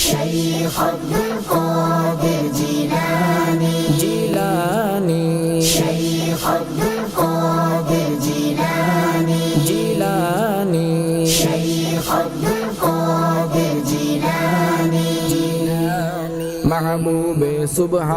شیخ عبدالقادر جیلانی جیلانی شیخ عبدالقادر جیلانی جیلانی شیخ عبدالقادر جیلانی محبوب صبح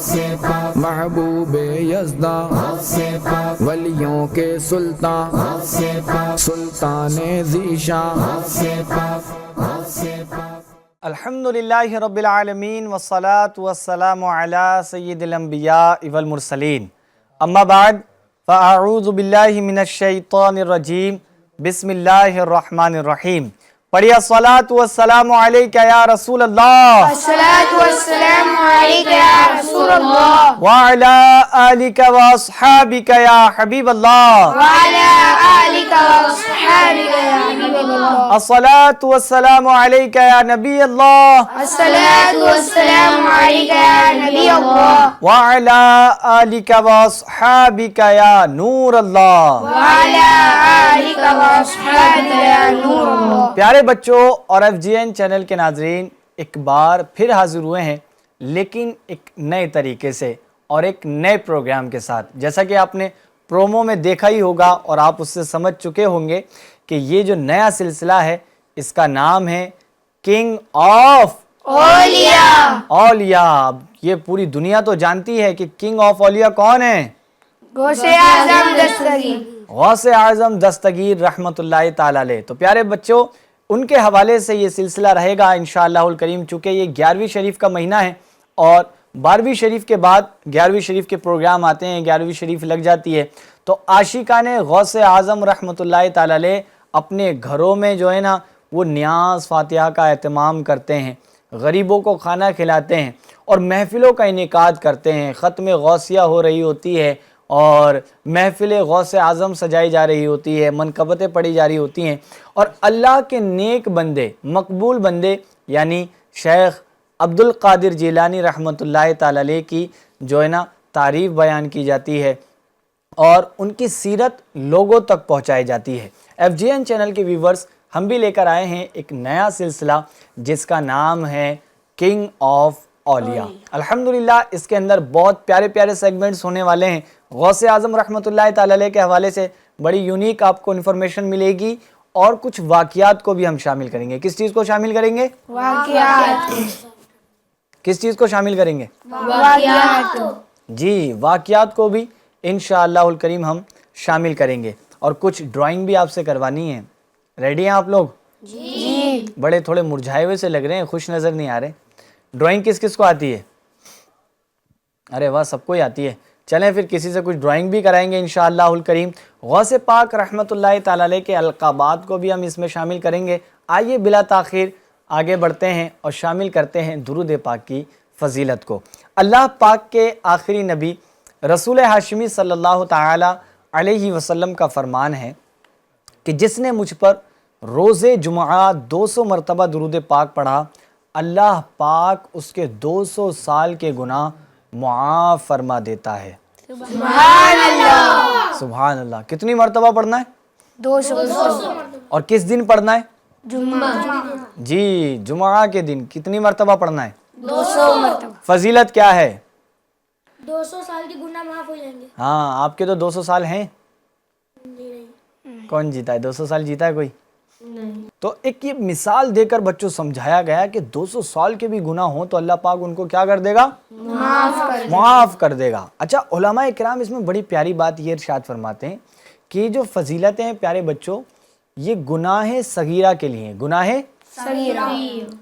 سے پاک محبوب یزداں سے پاک ولیوں کے سلطان سے پاک سلطان ذیشان سے پاک سے پاک الحمدللہ رب العالمین والصلاة والسلام علی سید الانبیاء والمرسلین اما بعد فاعوذ باللہ من الشیطان الرجیم بسم اللہ الرحمن الرحیم پڑھیے الصلاة والسلام علیکہ یا رسول اللہ الصلاة والسلام علیکہ یا رسول اللہ وعلی آلکہ واصحابکہ یا حبیب اللہ وعلی آلکہ واصحابکہ یا حبیب اللہ الصلاة والسلام علیکہ یا نبی اللہ الصلاة والسلام علیکہ یا نبی اللہ وعلی آلکہ واصحابکہ یا نور اللہ وعلی آلکہ واصحابکہ یا نور اللہ۔ پیارے بچوں اور ایف جی این چینل کے ناظرین ایک بار پھر حاضر ہوئے ہیں، لیکن ایک نئے طریقے سے اور ایک نئے پروگرام کے ساتھ۔ جیسا کہ آپ نے پرومو میں دیکھا ہی ہوگا اور آپ اس سے سمجھ چکے ہوں گے کہ یہ جو نیا سلسلہ ہے اس کا نام ہے کنگ آف اولیاء اولیاء۔ یہ پوری دنیا تو جانتی ہے کہ کنگ آف اولیاء کون ہیں؟ غوث اعظم دستگیر۔ غوث اعظم دستگیر رحمت اللہ تعالی علیہ۔ تو پیارے بچوں ان کے حوالے سے یہ سلسلہ رہے گا انشاءاللہ الکریم، چونکہ یہ 11ویں شریف کا مہینہ ہے اور 12ویں شریف کے بعد 11ویں شریف کے پروگرام آتے ہیں، 11ویں شریف لگ جاتی ہے، تو عاشقان غوث اعظم رحمت اللہ تعالی علیہ اپنے گھروں میں جو ہے نا وہ نیاز فاتحہ کا اہتمام کرتے ہیں، غریبوں کو کھانا کھلاتے ہیں اور محفلوں کا انعقاد کرتے ہیں، ختم غوثیہ ہو رہی ہوتی ہے اور محفل غوث اعظم سجائی جا رہی ہوتی ہے، منقبتیں پڑھی جا رہی ہوتی ہیں، اور اللہ کے نیک بندے، مقبول بندے یعنی شیخ عبدالقادر جیلانی رحمت اللہ تعالی علیہ کی جو ہے نا تعریف بیان کی جاتی ہے اور ان کی سیرت لوگوں تک پہنچائی جاتی ہے۔ ایف جی این چینل کے ویورز، ہم بھی لے کر آئے ہیں ایک نیا سلسلہ جس کا نام ہے کنگ آف اولیاء۔ الحمدللہ اس کے اندر بہت پیارے پیارے سیگمنٹس ہونے والے ہیں۔ غوث اعظم رحمت اللہ تعالی علیہ کے حوالے سے بڑی یونیک آپ کو انفارمیشن ملے گی اور کچھ واقعات کو بھی ہم شامل کریں گے۔ کس چیز کو شامل کریں گے؟ واقعات۔ کس چیز کو شامل کریں گے؟ واقعات۔ جی، واقعات کو بھی انشاءاللہ الکریم ہم شامل کریں گے، اور کچھ ڈرائنگ بھی آپ سے کروانی ہے۔ ریڈی ہیں آپ لوگ؟ جی۔ بڑے تھوڑے مرجھائے ہوئے سے لگ رہے ہیں، خوش نظر نہیں آ رہے۔ ڈرائنگ کس کس کو آتی ہے؟ ارے واہ، سب کو ہی آتی ہے۔ چلیں پھر کسی سے کچھ ڈرائنگ بھی کرائیں گے انشاءاللہ الکریم۔ غوث پاک رحمت اللہ تعالی علیہ کے القابات کو بھی ہم اس میں شامل کریں گے۔ آئیے بلا تاخیر آگے بڑھتے ہیں اور شامل کرتے ہیں درود پاک کی فضیلت کو۔ اللہ پاک کے آخری نبی رسول ہاشمی صلی اللہ تعالی علیہ وسلم کا فرمان ہے کہ جس نے مجھ پر روز جمعہ 200 مرتبہ درود پاک پڑھا، اللہ پاک اس کے 200 سال کے گناہ معاف فرما دیتا ہے۔ سبحان اللہ۔ سبحان اللہ۔ کتنی مرتبہ پڑھنا ہے؟ 200۔ اور کس دن پڑھنا ہے؟ جمعہ۔ جی، جمعہ کے دن کتنی مرتبہ پڑھنا ہے؟ 200 مرتبہ۔ فضیلت کیا ہے؟ 200 سال کے گناہ معاف ہو جائیں گے۔ ہاں، آپ کے تو 200 سال ہیں۔ کون جیتا ہے؟ 200 سال جیتا ہے کوئی؟ تو ایک یہ مثال دے کر بچوں سمجھایا گیا کہ 200 سال کے بھی گناہ ہوں تو اللہ پاک ان کو کیا کر دے گا؟ معاف کر دے گا۔ اچھا، علماء کرام اس میں بڑی پیاری بات یہ ارشاد فرماتے ہیں کہ جو فضیلتیں ہیں پیارے بچوں، یہ گناہ صغیرہ کے لیے، گناہ صغیرہ۔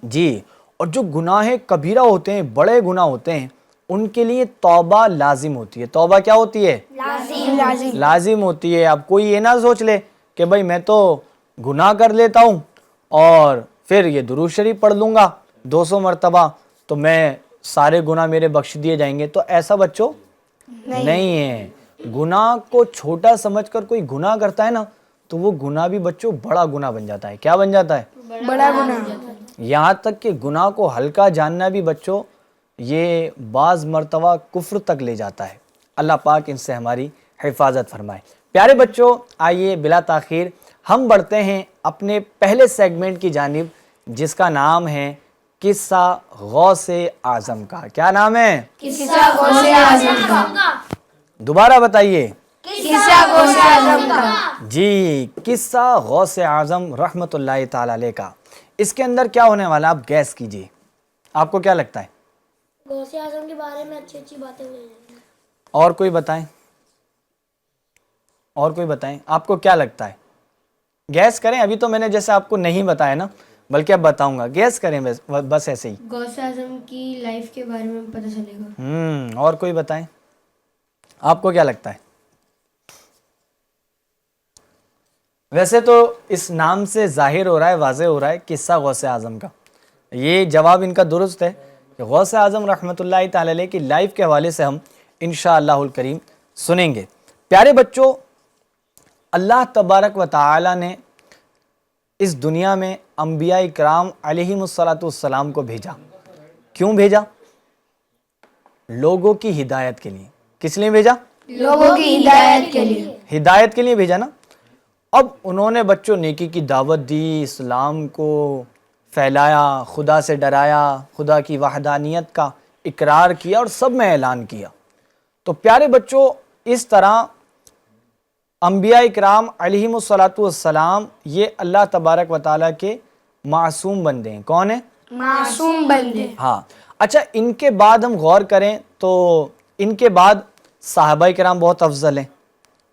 جی، اور جو گناہ کبیرہ ہوتے ہیں، بڑے گناہ ہوتے ہیں، ان کے لیے توبہ لازم ہوتی ہے۔ توبہ کیا ہوتی ہے؟ لازم ہوتی ہے۔ اب کوئی یہ نہ سوچ لے کہ بھائی میں تو گناہ کر لیتا ہوں اور پھر یہ درود شریف پڑھ لوں گا 200 مرتبہ تو میں سارے گناہ میرے بخش دیے جائیں گے، تو ایسا بچوں نہیں ہے۔ گناہ کو چھوٹا سمجھ کر کوئی گناہ کرتا ہے نا تو وہ گناہ بھی بچوں بڑا گناہ بن جاتا ہے۔ کیا بن جاتا ہے؟ بڑا گناہ۔ یہاں تک کہ گناہ کو ہلکا جاننا بھی بچوں یہ بعض مرتبہ کفر تک لے جاتا ہے۔ اللہ پاک ان سے ہماری حفاظت فرمائے۔ پیارے بچوں، آئیے بلا تاخیر ہم بڑھتے ہیں اپنے پہلے سیگمنٹ کی جانب جس کا نام ہے قصہ غوث اعظم کا. کیا نام ہے؟ قصہ غوث اعظم کا. دوبارہ بتائیے. قصہ غوث اعظم کا. جی قصہ غوث اعظم رحمۃ اللہ تعالی علیہ کا. اس کے اندر کیا ہونے والا آپ گیس کیجئے. آپ کو کیا لگتا ہے؟ غوث اعظم کے بارے میں اچھی اچھی باتیں ہوئی ہیں. اور کوئی بتائیں, اور کوئی بتائیں, آپ کو کیا لگتا ہے؟ گیس کریں. ابھی تو میں نے جیسے آپ کو نہیں بتایا نا, بلکہ اب بتاؤں گا. گیس کریں بس ایسے ہی. غوث اعظم کی لائف کے بارے میں پتہ چلے گا. اور کوئی بتائیں, آپ کو کیا لگتا ہے؟ ویسے تو اس نام سے ظاہر ہو رہا ہے, واضح ہو رہا ہے قصہ غوث اعظم کا. یہ جواب ان کا درست ہے کہ غوث اعظم رحمۃ اللہ تعالی علیہ کی لائف کے حوالے سے ہم انشاءاللہ الکریم سنیں گے. پیارے بچوں, اللہ تبارک و تعالی نے اس دنیا میں انبیاء کرام علیہم الصلاۃ کو بھیجا. کیوں بھیجا؟ لوگوں کی ہدایت کے لیے. کس لیے بھیجا؟ لوگوں کی ہدایت کے لیے. ہدایت کے لیے بھیجا نا. اب انہوں نے بچوں نیکی کی دعوت دی, اسلام کو پھیلایا, خدا سے ڈرایا, خدا کی وحدانیت کا اقرار کیا اور سب میں اعلان کیا. تو پیارے بچوں, اس طرح انبیاء اکرام علیہم الصلاۃ یہ اللہ تبارک و تعالیٰ کے معصوم بندے ہیں. کون ہیں؟ معصوم بندے. ہاں. اچھا, ان کے بعد ہم غور کریں تو ان کے بعد صحابہ کرام بہت افضل ہیں.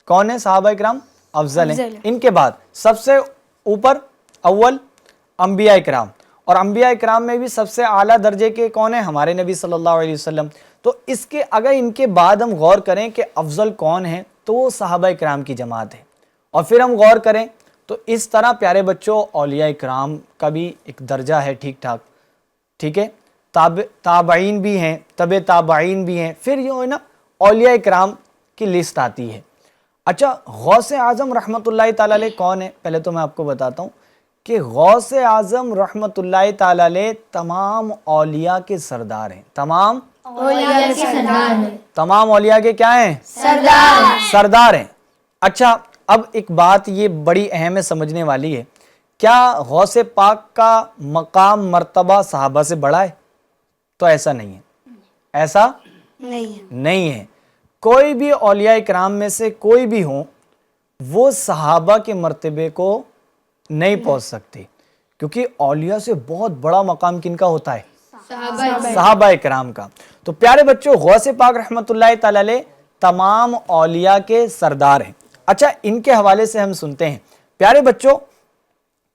کون ہیں صحابہ کرام؟ افضل ہیں. ان کے بعد سب سے اوپر اول انبیاء کرام, اور انبیاء کرام میں بھی سب سے اعلیٰ درجے کے کون ہیں؟ ہمارے نبی صلی اللہ علیہ وسلم. تو اس کے اگر ان کے بعد ہم غور کریں کہ افضل کون ہیں تو وہ صحابہ کرام کی جماعت ہے. اور پھر ہم غور کریں تو اس طرح پیارے بچوں اولیاء کرام کا بھی ایک درجہ ہے ٹھیک ٹھاک. ٹھیک ہے, تابعین بھی ہیں, تبع تابعین بھی ہیں, پھر یہ ہے نا اولیاء کرام کی لسٹ آتی ہے. اچھا, غوث اعظم رحمۃ اللہ تعالی علیہ کون ہے؟ پہلے تو میں آپ کو بتاتا ہوں کہ غوث اعظم رحمۃ اللہ تعالی علیہ تمام اولیاء کے سردار ہیں. تمام اولیاء کے سردار ہیں. تمام اولیاء کے کیا ہیں؟ سردار. سردار ہیں. اچھا, اب ایک بات یہ بڑی اہم ہے, سمجھنے والی ہے. کیا غوث پاک کا مقام مرتبہ صحابہ سے بڑا ہے؟ تو ایسا نہیں ہے. ایسا نہیں ہے. کوئی بھی اولیاء کرام میں سے کوئی بھی ہوں, وہ صحابہ کے مرتبے کو نہیں پہنچ سکتے, کیونکہ اولیاء سے بہت بڑا مقام کن کا ہوتا ہے؟ صحابہ کرام کا. تو پیارے بچوں, غوث پاک رحمۃ اللہ تعالی علیہ تمام اولیاء کے سردار ہیں. اچھا, ان کے حوالے سے ہم سنتے ہیں. پیارے بچوں,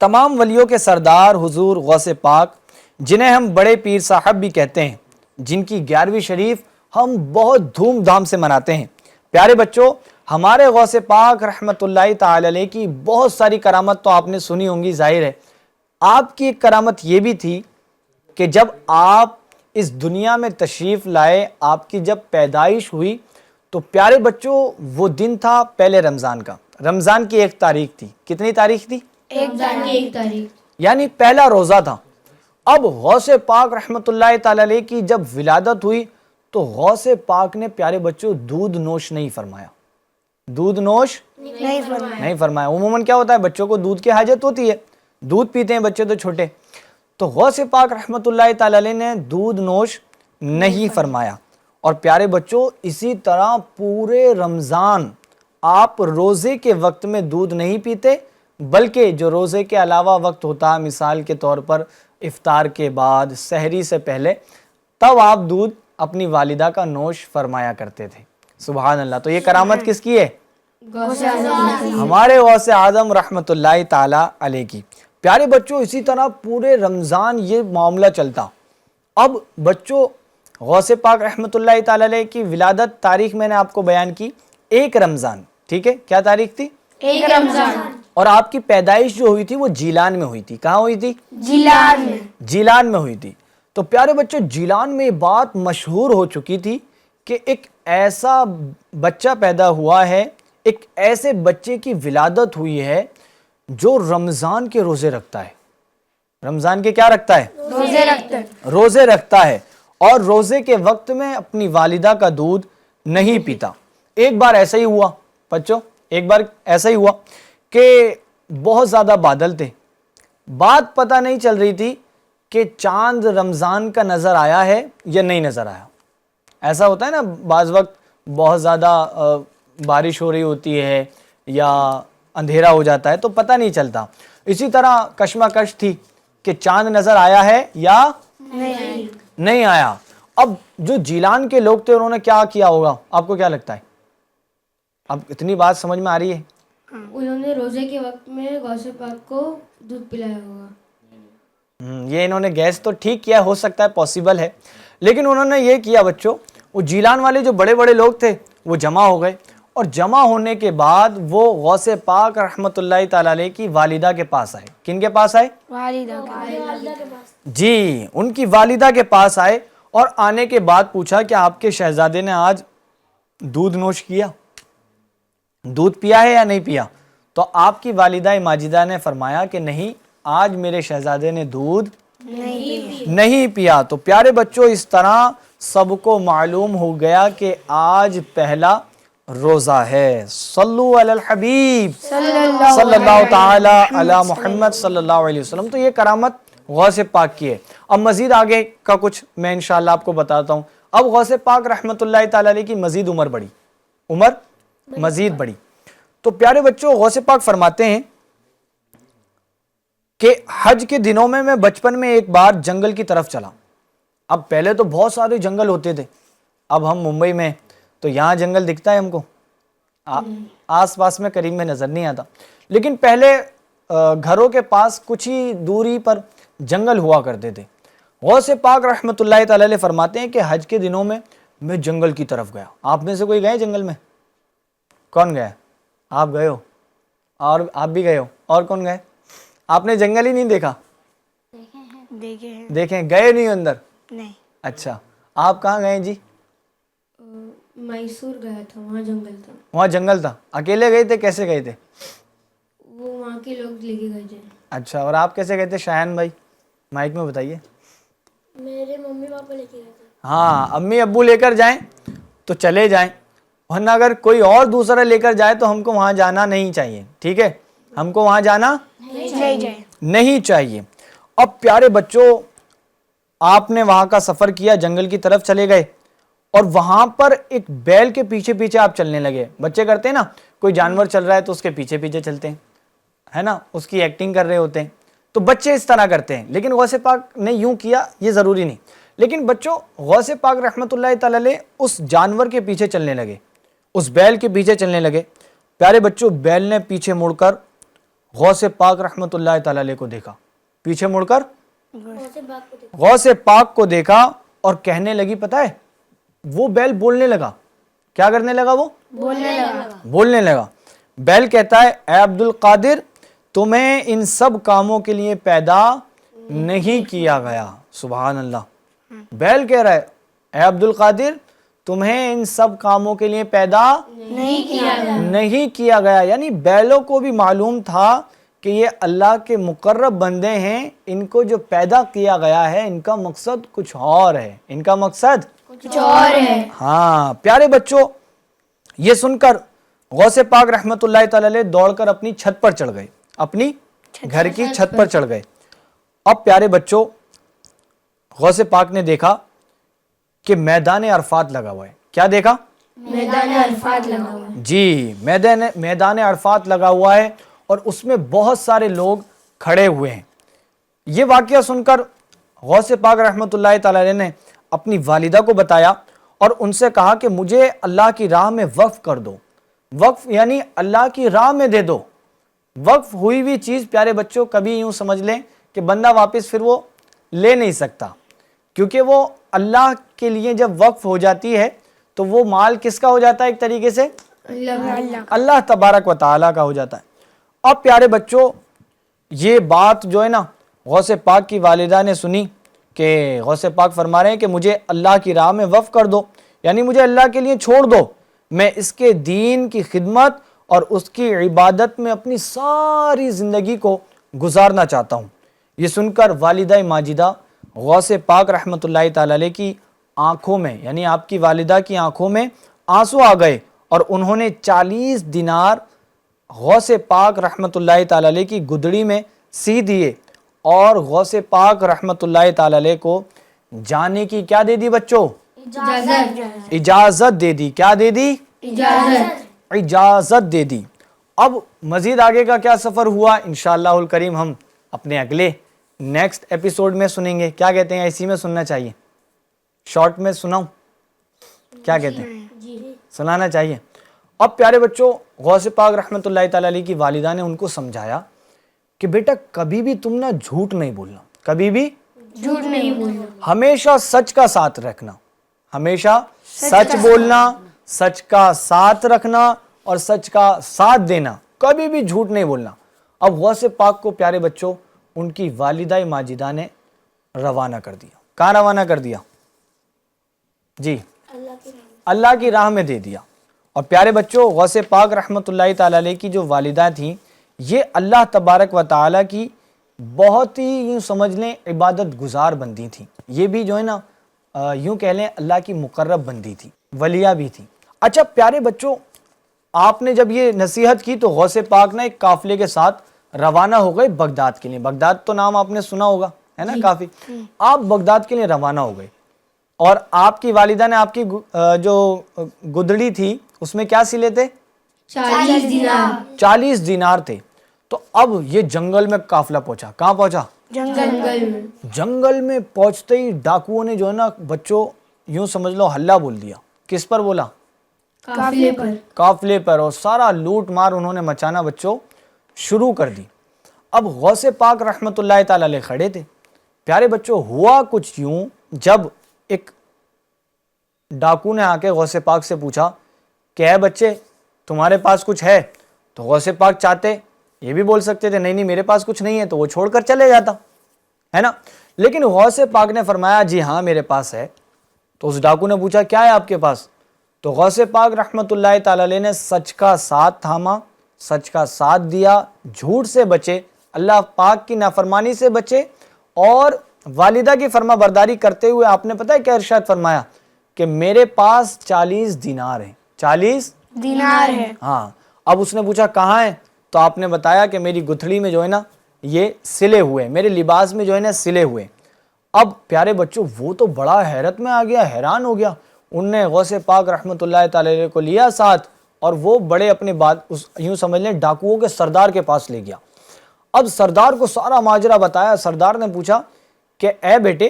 تمام ولیوں کے سردار حضور غوث پاک, جنہیں ہم بڑے پیر صاحب بھی کہتے ہیں, جن کی 11ویں شریف ہم بہت دھوم دھام سے مناتے ہیں. پیارے بچوں, ہمارے غوث پاک رحمۃ اللہ تعالی علیہ کی بہت ساری کرامت تو آپ نے سنی ہوں گی, ظاہر ہے. آپ کی ایک کرامت یہ بھی تھی کہ جب آپ اس دنیا میں تشریف لائے, آپ کی جب پیدائش ہوئی, تو پیارے بچوں وہ دن تھا پہلے رمضان کا. رمضان کی 1 تاریخ تھی. کتنی تاریخ تھی؟ 1 تاریخ. یعنی پہلا روزہ تھا. اب غوث پاک رحمۃ اللہ تعالی علیہ کی جب ولادت ہوئی تو غوث پاک نے پیارے بچوں دودھ نوش نہیں فرمایا. دودھ نوش نہیں فرمایا. عموماً کیا ہوتا ہے, بچوں کو دودھ کی حاجت ہوتی ہے, دودھ پیتے ہیں بچے تو چھوٹے. تو غوث پاک رحمۃ اللہ تعالی علیہ نے دودھ نوش نہیں فرمایا. اور پیارے بچوں, اسی طرح پورے رمضان آپ روزے کے وقت میں دودھ نہیں پیتے, بلکہ جو روزے کے علاوہ وقت ہوتا ہے, مثال کے طور پر افطار کے بعد, سحری سے پہلے, تب آپ دودھ اپنی والدہ کا نوش فرمایا کرتے تھے. سبحان اللہ. تو یہ کرامت کس کی ہے؟ ہمارے غوث اعظم رحمۃ اللہ تعالی علیہ کی. پیارے بچوں, اسی طرح پورے رمضان یہ معاملہ چلتا. اب بچوں, غوث پاک رحمۃ اللہ تعالی علیہ کی ولادت تاریخ میں نے آپ کو بیان کی 1 رمضان. ٹھیک ہے, کیا تاریخ تھی؟ 1 رمضان. اور آپ کی پیدائش جو ہوئی تھی وہ جیلان میں ہوئی تھی. کہاں ہوئی تھی؟ جیلان میں ہوئی تھی. تو پیارے بچوں, جیلان میں بات مشہور ہو چکی تھی کہ ایک ایسا بچہ پیدا ہوا ہے, ایک ایسے بچے کی ولادت ہوئی ہے جو رمضان کے روزے رکھتا ہے. رمضان کے کیا رکھتا ہے؟ روزے رکھتا ہے, اور روزے کے وقت میں اپنی والدہ کا دودھ نہیں پیتا. ایک بار ایسا ہی ہوا بچوں, ایک بار ایسا ہی ہوا کہ بہت زیادہ بادل تھے. بات پتہ نہیں چل رہی تھی کہ چاند رمضان کا نظر آیا ہے یا نہیں نظر آیا. ایسا ہوتا ہے نا بعض وقت بہت زیادہ بارش ہو رہی ہوتی ہے یا اندھیرا ہو جاتا ہے تو پتہ نہیں چلتا. اسی طرح کشمکش تھی کہ چاند نظر آیا ہے یا نہیں آیا. اب جو جیلان کے لوگ تھے انہوں نے کیا کیا ہوگا, آپ کو کیا لگتا ہے؟ اب اتنی بات سمجھ میں آ رہی ہے؟ انہوں نے روزے کے وقت میں غوث پاک کو دودھ پلایا ہوگا. یہ انہوں نے گیس تو ٹھیک کیا, ہو سکتا ہے پاسبل ہے, لیکن انہوں نے یہ کیا بچوں, وہ جیلان والے جو بڑے بڑے لوگ تھے وہ جمع ہو گئے, اور جمع ہونے کے بعد وہ غوث پاک رحمۃ اللہ تعالی علیہ کی والدہ کے پاس آئے. کن کے پاس آئے؟ والدہ کے پاس. جی, ان کی والدہ کے پاس آئے اور آنے کے بعد پوچھا کہ آپ کے شہزادے نے آج دودھ نوش کیا, دودھ پیا ہے یا نہیں پیا؟ تو آپ کی والدہ ماجدہ نے فرمایا کہ نہیں, آج میرے شہزادے نے دودھ نہیں پیا. تو پیارے بچوں, اس طرح سب کو معلوم ہو گیا کہ آج پہلا روزہ ہے. صلو علی الحبیب صلی اللہ تعالی علی محمد صلی اللہ علیہ وسلم. تو یہ کرامت غوث پاک کی ہے. اب مزید آگے کا کچھ میں انشاءاللہ آپ کو بتاتا ہوں. اب غوث پاک رحمۃ اللہ تعالی علیہ کی مزید عمر مزید بڑی. تو پیارے بچوں, غوث پاک فرماتے ہیں کہ حج کے دنوں میں بچپن میں ایک بار جنگل کی طرف چلا. اب پہلے تو بہت سارے جنگل ہوتے تھے, اب ہم ممبئی میں تو یہاں جنگل دکھتا ہے ہم کو, آس پاس میں قریب میں نظر نہیں آتا, لیکن پہلے گھروں کے پاس کچھ ہی دوری پر جنگل ہوا کرتے تھے. غوث پاک رحمۃ اللہ تعالی علیہ فرماتے ہیں کہ حج کے دنوں میں جنگل کی طرف گیا. آپ میں سے کوئی گئے جنگل میں؟ کون گیا؟ آپ گئے ہو, اور آپ بھی گئے ہو, اور کون گئے؟ آپ نے جنگل ہی نہیں دیکھا؟ دیکھیں, گئے نہیں اندر؟ نہیں. اچھا, آپ کہاں گئے جی؟ میسور گیا تھا, وہاں جنگل تھا. وہاں جنگل تھا, اکیلے گئے تھے, کیسے گئے تھے؟ وہ وہاں کے لوگ لے کے گئے تھے. اچھا, اور آپ کیسے گئے تھے شایان بھائی؟ مائک میں بتائیے. میرے ممی پاپا لے کے گئے تھے. ہاں, امی ابو لے کر جائیں تو چلے جائیں, ورنہ اگر کوئی اور دوسرا لے کر جائے تو ہم کو وہاں جانا نہیں چاہیے. ٹھیک ہے, ہم کو وہاں جانا نہیں چاہیے. اب پیارے بچوں, آپ نے وہاں کا سفر کیا, جنگل کی طرف چلے گئے, اور وہاں پر ایک بیل کے پیچھے پیچھے آپ چلنے لگے. بچے کرتے ہیں نا, کوئی جانور چل رہا ہے تو اس کے پیچھے پیچھے چلتے ہیں, ہے نا, اس کی ایکٹنگ کر رہے ہوتے ہیں. تو بچے اس طرح کرتے ہیں, لیکن غوث پاک نے یوں کیا یہ ضروری نہیں. لیکن بچوں, غوث پاک رحمۃ اللہ تعالی علیہ اس جانور کے پیچھے چلنے لگے, اس بیل کے پیچھے چلنے لگے. پیارے بچوں, بیل نے پیچھے مڑ کر غوث پاک رحمۃ اللہ تعالی علیہ کو دیکھا, پیچھے مڑ کر غوث پاک کو دیکھا, اور کہنے لگی, پتہ ہے, وہ بیل بولنے لگا. کیا کرنے لگا؟ وہ بولنے لگا. بیل کہتا ہے, اے عبد القادر, تمہیں ان سب کاموں کے لیے پیدا نہیں کیا گیا. سبحان اللہ. بیل کہہ رہا ہے, اے عبد القادر, تمہیں ان سب کاموں کے لیے پیدا نہیں کیا گیا. یعنی بیلوں کو بھی معلوم تھا کہ یہ اللہ کے مقرب بندے ہیں, ان کو جو پیدا کیا گیا ہے ان کا مقصد کچھ اور ہے, ان کا مقصد کچھ اور ہے. ہاں. پیارے بچوں, یہ سن کر غوث پاک رحمۃ اللہ تعالی علیہ دوڑ کر اپنی چھت پر چڑھ گئے, اپنی گھر کی چھت پر چڑھ گئے. اب پیارے بچوں, غوث پاک نے دیکھا کہ میدان عرفات لگا ہوا ہے. کیا دیکھا؟ میدان عرفات لگا ہوا ہے. جی, میدان عرفات لگا ہوا ہے, اور اس میں بہت سارے لوگ کھڑے ہوئے ہیں. یہ واقعہ سن کر غوث پاک رحمۃ اللہ تعالی علیہ نے اپنی والدہ کو بتایا, اور ان سے کہا کہ مجھے اللہ کی راہ میں وقف کر دو. وقف یعنی اللہ کی راہ میں دے دو. وقف ہوئی ہوئی چیز پیارے بچوں کبھی یوں سمجھ لیں کہ بندہ واپس پھر وہ لے نہیں سکتا, کیونکہ وہ اللہ کے لیے جب وقف ہو جاتی ہے تو وہ مال کس کا ہو جاتا ہے؟ ایک طریقے سے اللہ تبارک و تعالیٰ کا ہو جاتا ہے. اب پیارے بچوں, یہ بات جو ہے نا غوث پاک کی والدہ نے سنی کہ غوث پاک فرما رہے ہیں کہ مجھے اللہ کی راہ میں وقف کر دو, یعنی مجھے اللہ کے لیے چھوڑ دو, میں اس کے دین کی خدمت اور اس کی عبادت میں اپنی ساری زندگی کو گزارنا چاہتا ہوں. یہ سن کر والدہ ماجدہ غوث پاک رحمۃ اللہ تعالی علیہ کی آنکھوں میں, یعنی آپ کی والدہ کی آنکھوں میں آنسو آ گئے, اور انہوں نے 40 دینار غوث پاک رحمۃ اللہ تعالی علیہ کی گدڑی میں سی دیے, اور غوث پاک رحمت اللہ تعالی علیہ کو جانے کی کیا دے دی بچوں؟ اجازت دے دی. کیا دے دی؟ اجازت دے دی. اب مزید آگے کا کیا سفر ہوا انشاءاللہ الکریم ہم اپنے اگلے نیکسٹ ایپیسوڈ میں سنیں گے. کیا کہتے ہیں؟ اسی میں سننا چاہیے؟ شارٹ میں سناؤں؟ کیا کہتے ہیں؟ سنانا چاہیے. اب پیارے بچوں غوث پاک رحمت اللہ تعالی علیہ کی والدہ نے ان کو سمجھایا کہ بیٹا کبھی بھی تم نہ جھوٹ نہیں بولنا, کبھی بھی جھوٹ نہیں بولنا, ہمیشہ سچ کا ساتھ رکھنا, ہمیشہ سچ بولنا, سچ کا ساتھ رکھنا اور سچ کا ساتھ دینا, کبھی بھی جھوٹ نہیں بولنا. اب غوث پاک کو پیارے بچوں ان کی والدہ ماجدہ نے روانہ کر دیا. کہاں روانہ کر دیا؟ جی اللہ کی راہ میں دے دیا. اور پیارے بچوں غوث پاک رحمت اللہ تعالی علیہ کی جو والدہ تھیں یہ اللہ تبارک و تعالی کی بہت ہی یوں سمجھ لیں عبادت گزار بندی تھیں. یہ بھی جو ہے نا یوں کہہ لیں اللہ کی مقرب بندی تھی, ولیہ بھی تھی. اچھا پیارے بچوں آپ نے جب یہ نصیحت کی تو غوث پاک نے ایک قافلے کے ساتھ روانہ ہو گئے بغداد کے لیے. بغداد تو نام آپ نے سنا ہوگا ہے نا کافی. آپ بغداد کے لیے روانہ ہو گئے اور آپ کی والدہ نے آپ کی جو گدڑی تھی اس میں کیا سلے تھے؟ 40 دینار تھے. تو اب یہ جنگل میں قافلہ پہنچا. کہاں پہنچا؟ جنگل میں پہنچتے ہی ڈاکوؤں نے جو ہے نا بچوں یوں سمجھ لو ہلہ بول دیا. کس پر بولا؟ قافلے پر. اور سارا لوٹ مار انہوں نے مچانا بچوں شروع کر دی. اب غوث پاک رحمت اللہ تعالی علیہ کھڑے تھے. پیارے بچوں ہوا کچھ یوں, جب ایک ڈاکو نے آ کے غوث پاک سے پوچھا کہ اے بچے تمہارے پاس کچھ ہے, تو غوث پاک چاہتے یہ بھی بول سکتے تھے نہیں نہیں میرے پاس کچھ نہیں ہے, تو وہ چھوڑ کر چلے جاتا ہے نا. لیکن غوث پاک نے فرمایا جی ہاں میرے پاس ہے. تو اس ڈاکو نے پوچھا کیا ہے آپ کے پاس؟ تو غوث پاک رحمت اللہ تعالی علیہ نے سچ کا ساتھ تھاما, سچ کا ساتھ دیا, جھوٹ سے بچے, اللہ پاک کی نافرمانی سے بچے, اور والدہ کی فرما برداری کرتے ہوئے آپ نے پتہ ہے کیا ارشاد فرمایا کہ میرے پاس 40 دینار ہیں. 40 دینار ہے. ہاں. اب اس نے پوچھا کہاں ہے؟ تو آپ نے بتایا کہ میری گتھڑی میں جو ہے نا یہ سلے ہوئے, میرے لباس میں جو ہے نا سلے ہوئے. اب پیارے بچوں وہ تو بڑا حیرت میں آ گیا, حیران ہو گیا. ان نے غوث پاک رحمت اللہ تعالی علیہ کو لیا ساتھ اور وہ بڑے اپنے بات یوں سمجھ لیں ڈاکوؤں کے سردار کے پاس لے گیا. اب سردار کو سارا ماجرا بتایا. سردار نے پوچھا کہ اے بیٹے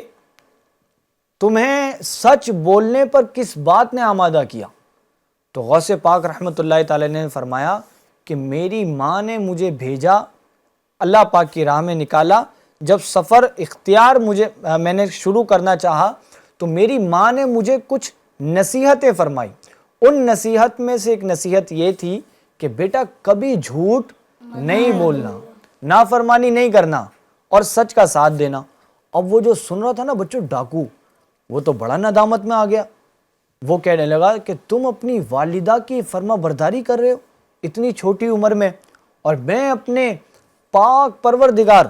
تمہیں سچ بولنے پر کس بات نے آمادہ کیا؟ تو غوث پاک رحمت اللہ تعالی نے فرمایا کہ میری ماں نے مجھے بھیجا, اللہ پاک کی راہ میں نکالا. جب سفر اختیار میں نے شروع کرنا چاہا تو میری ماں نے مجھے کچھ نصیحتیں فرمائی. ان نصیحت میں سے ایک نصیحت یہ تھی کہ بیٹا کبھی جھوٹ نہیں بولنا, نافرمانی نہیں کرنا اور سچ کا ساتھ دینا. اب وہ جو سن رہا تھا نا بچوں ڈاکو, وہ تو بڑا ندامت میں آ گیا. وہ کہنے لگا کہ تم اپنی والدہ کی فرما برداری کر رہے ہو اتنی چھوٹی عمر میں, اور میں اپنے پاک پروردگار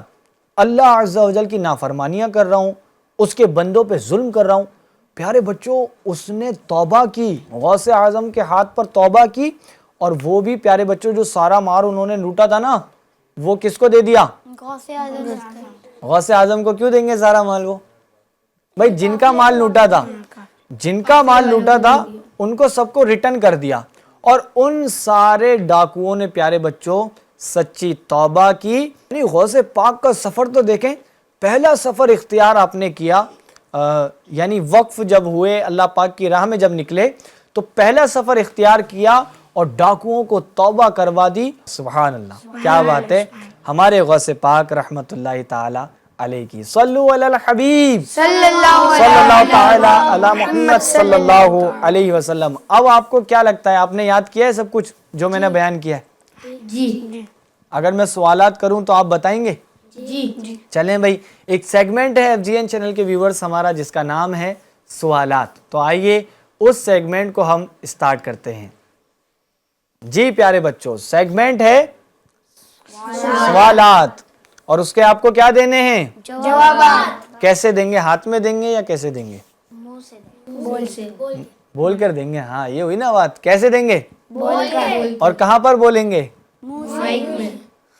اللہ عز و جل کی نافرمانیاں کر رہا ہوں, اس کے بندوں پہ ظلم کر رہا ہوں. پیارے بچوں اس نے توبہ کی, غوث اعظم کے ہاتھ پر توبہ کی, اور وہ بھی پیارے بچوں جو سارا مار انہوں نے لوٹا تھا نا وہ کس کو دے دیا؟ غوث اعظم کو. کیوں دیں گے سارا مال؟ وہ بھائی جن کا مال لوٹا تھا, جن کا مال لوٹا تھا ان کو سب کو ریٹرن کر دیا. اور ان سارے ڈاکوؤں نے پیارے بچوں سچی توبہ کی. یعنی غوث پاک کا سفر تو دیکھیں, پہلا سفر اختیار آپ نے کیا, یعنی وقف جب ہوئے اللہ پاک کی راہ میں جب نکلے تو پہلا سفر اختیار کیا اور ڈاکوؤں کو توبہ کروا دی. سبحان اللہ, کیا بات ہے ہمارے غوث پاک رحمت اللہ تعالی علیہ کی. صلو علی الحبیب صلی اللہ تعالی علی محمد صلی اللہ علیہ وسلم. اب آپ کو کیا لگتا ہے, آپ نے یاد کیا ہے سب کچھ جو میں نے بیان کیا ہے؟ جی. اگر میں سوالات کروں تو آپ بتائیں گے؟ جی. چلیں بھائی, ایک سیگمنٹ ہے FGN چینل کے ویورز ہمارا جس کا نام ہے سوالات. تو آئیے اس سیگمنٹ کو ہم اسٹارٹ کرتے ہیں. جی پیارے بچوں سیگمنٹ ہے سوالات, اور اس کے آپ کو کیا دینے ہیں؟ جوابات. کیسے دیں گے, ہاتھ میں دیں گے یا کیسے دیں گے؟ بول سے. بول کر دیں گے. ہاں یہ ہوئی نا بات, کیسے دیں گے بول کر. اور کہاں پر بولیں گے؟ مائک میں.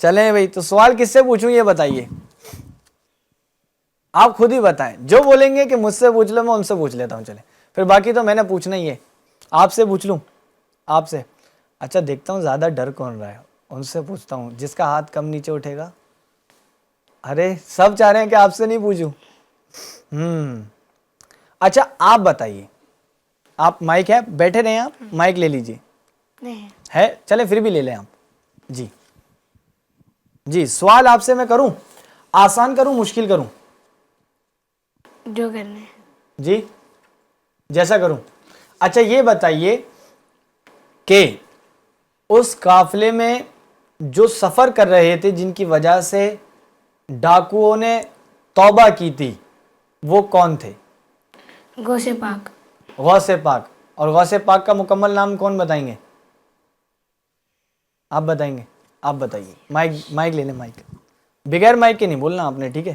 چلیں بھائی تو سوال کس سے پوچھوں یہ بتائیے, آپ خود ہی بتائیں. جو بولیں گے کہ مجھ سے پوچھ لو میں ان سے پوچھ لیتا ہوں. چلیں پھر باقی تو میں نے پوچھنا ہی ہے. آپ سے پوچھ لوں؟ آپ سے. اچھا دیکھتا ہوں زیادہ ڈر کون رہا ہے, ان سے پوچھتا ہوں جس کا ہاتھ کم نیچے اٹھے گا. ارے سب چاہ رہے ہیں کہ آپ سے نہیں پوچھوں. اچھا آپ بتائیے, آپ مائک ہے, بیٹھے رہیں آپ, مائک لے لیجئے. ہے چلیں پھر بھی لے لیں آپ. جی جی سوال آپ سے میں کروں, آسان کروں مشکل کروں؟ جو کرنا ہے. جی جیسا کروں. اچھا یہ بتائیے کہ اس قافلے میں جو سفر کر رہے تھے جن کی وجہ سے ڈاکوؤں نے توبہ کی تھی, وہ کون تھے؟ غوث پاک. غوث پاک. اور غوث پاک کا مکمل نام کون بتائیں گے؟ آپ بتائیں گے؟ آپ بتائیے. مائک لے لیں, مائک بغیر مائک کے نہیں بولنا آپ نے, ٹھیک ہے؟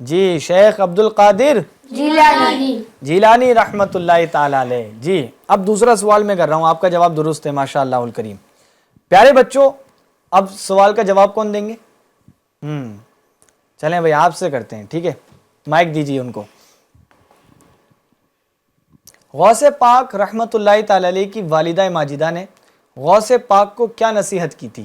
جی شیخ عبد القادر جیلانی رحمت اللہ تعالی علیہ. جی اب دوسرا سوال میں کر رہا ہوں, آپ کا جواب درست ہے ماشاء اللہ الکریم. پیارے بچوں اب سوال کا جواب کون دیں گے؟ چلیں بھائی آپ سے کرتے ہیں, ٹھیک ہے؟ مائک دیجیے ان کو. غوث پاک رحمت اللہ تعالی علیہ کی والدہ ماجدہ نے غوث پاک کو کیا نصیحت کی تھی؟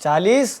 40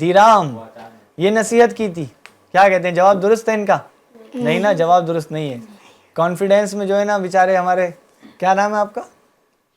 دیرام یہ نصیحت کی تھی. کیا کہتے ہیں, جواب درست ہے ان کا؟ نہیں نا, جواب درست نہیں ہے. کانفیڈینس میں جو ہے نا بیچارے ہمارے, کیا نام ہے آپ کا؟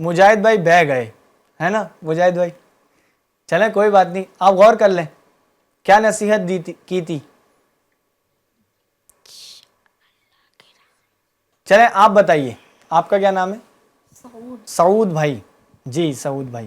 مجاہد بھائی بہ گئے, ہے نا مجاہد بھائی؟ چلیں کوئی بات نہیں, آپ غور کر لیں کیا نصیحت کی تھی. چلیں آپ بتائیے, آپ کا کیا نام ہے؟ سعود بھائی. جی سعود بھائی.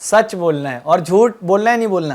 سچ بولنا ہے. اور جھوٹ بولنا ہے نہیں بولنا؟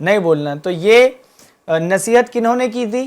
نہیں بولنا. تو یہ نصیحت کنہوں نے کی تھی؟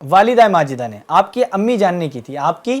والدہ ماجدہ نے, آپ کی امی جان نے کی تھی. آپ کی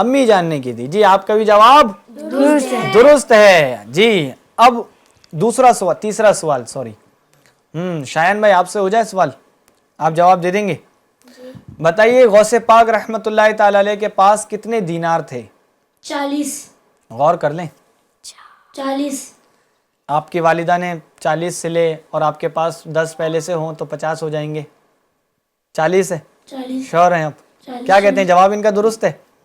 امی جان نے کی تھی. جی آپ کا بھی جواب درست ہے. جی اب دوسرا سوال, تیسرا سوال, سوری. شایان بھائی آپ سے ہو جائے سوال, آپ جواب دے دیں گے؟ بتائیے غوث پاک رحمت اللہ تعالی علیہ کے پاس کتنے دینار تھے؟ 40. غور کر لیں. 40. آپ کی والدہ نے 40 سے لے اور آپ کے پاس 10 پہلے سے ہوں تو 50 ہو جائیں گے. 40 ہے, 40. شور ہیں آپ؟ کیا کہتے ہیں, جواب ان کا درست ہے؟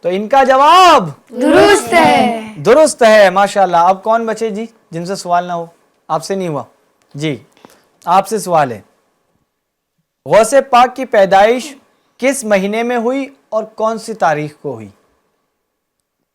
تو ان کا جواب درست ہے. درست ہے ماشاءاللہ. اب کون بچے جی جن سے سوال نہ ہو؟ آپ سے نہیں ہوا. جی آپ سے سوال ہے, غوث پاک کی پیدائش کس مہینے میں ہوئی اور کون سی تاریخ کو ہوئی؟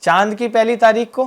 چاند کی پہلی تاریخ کو.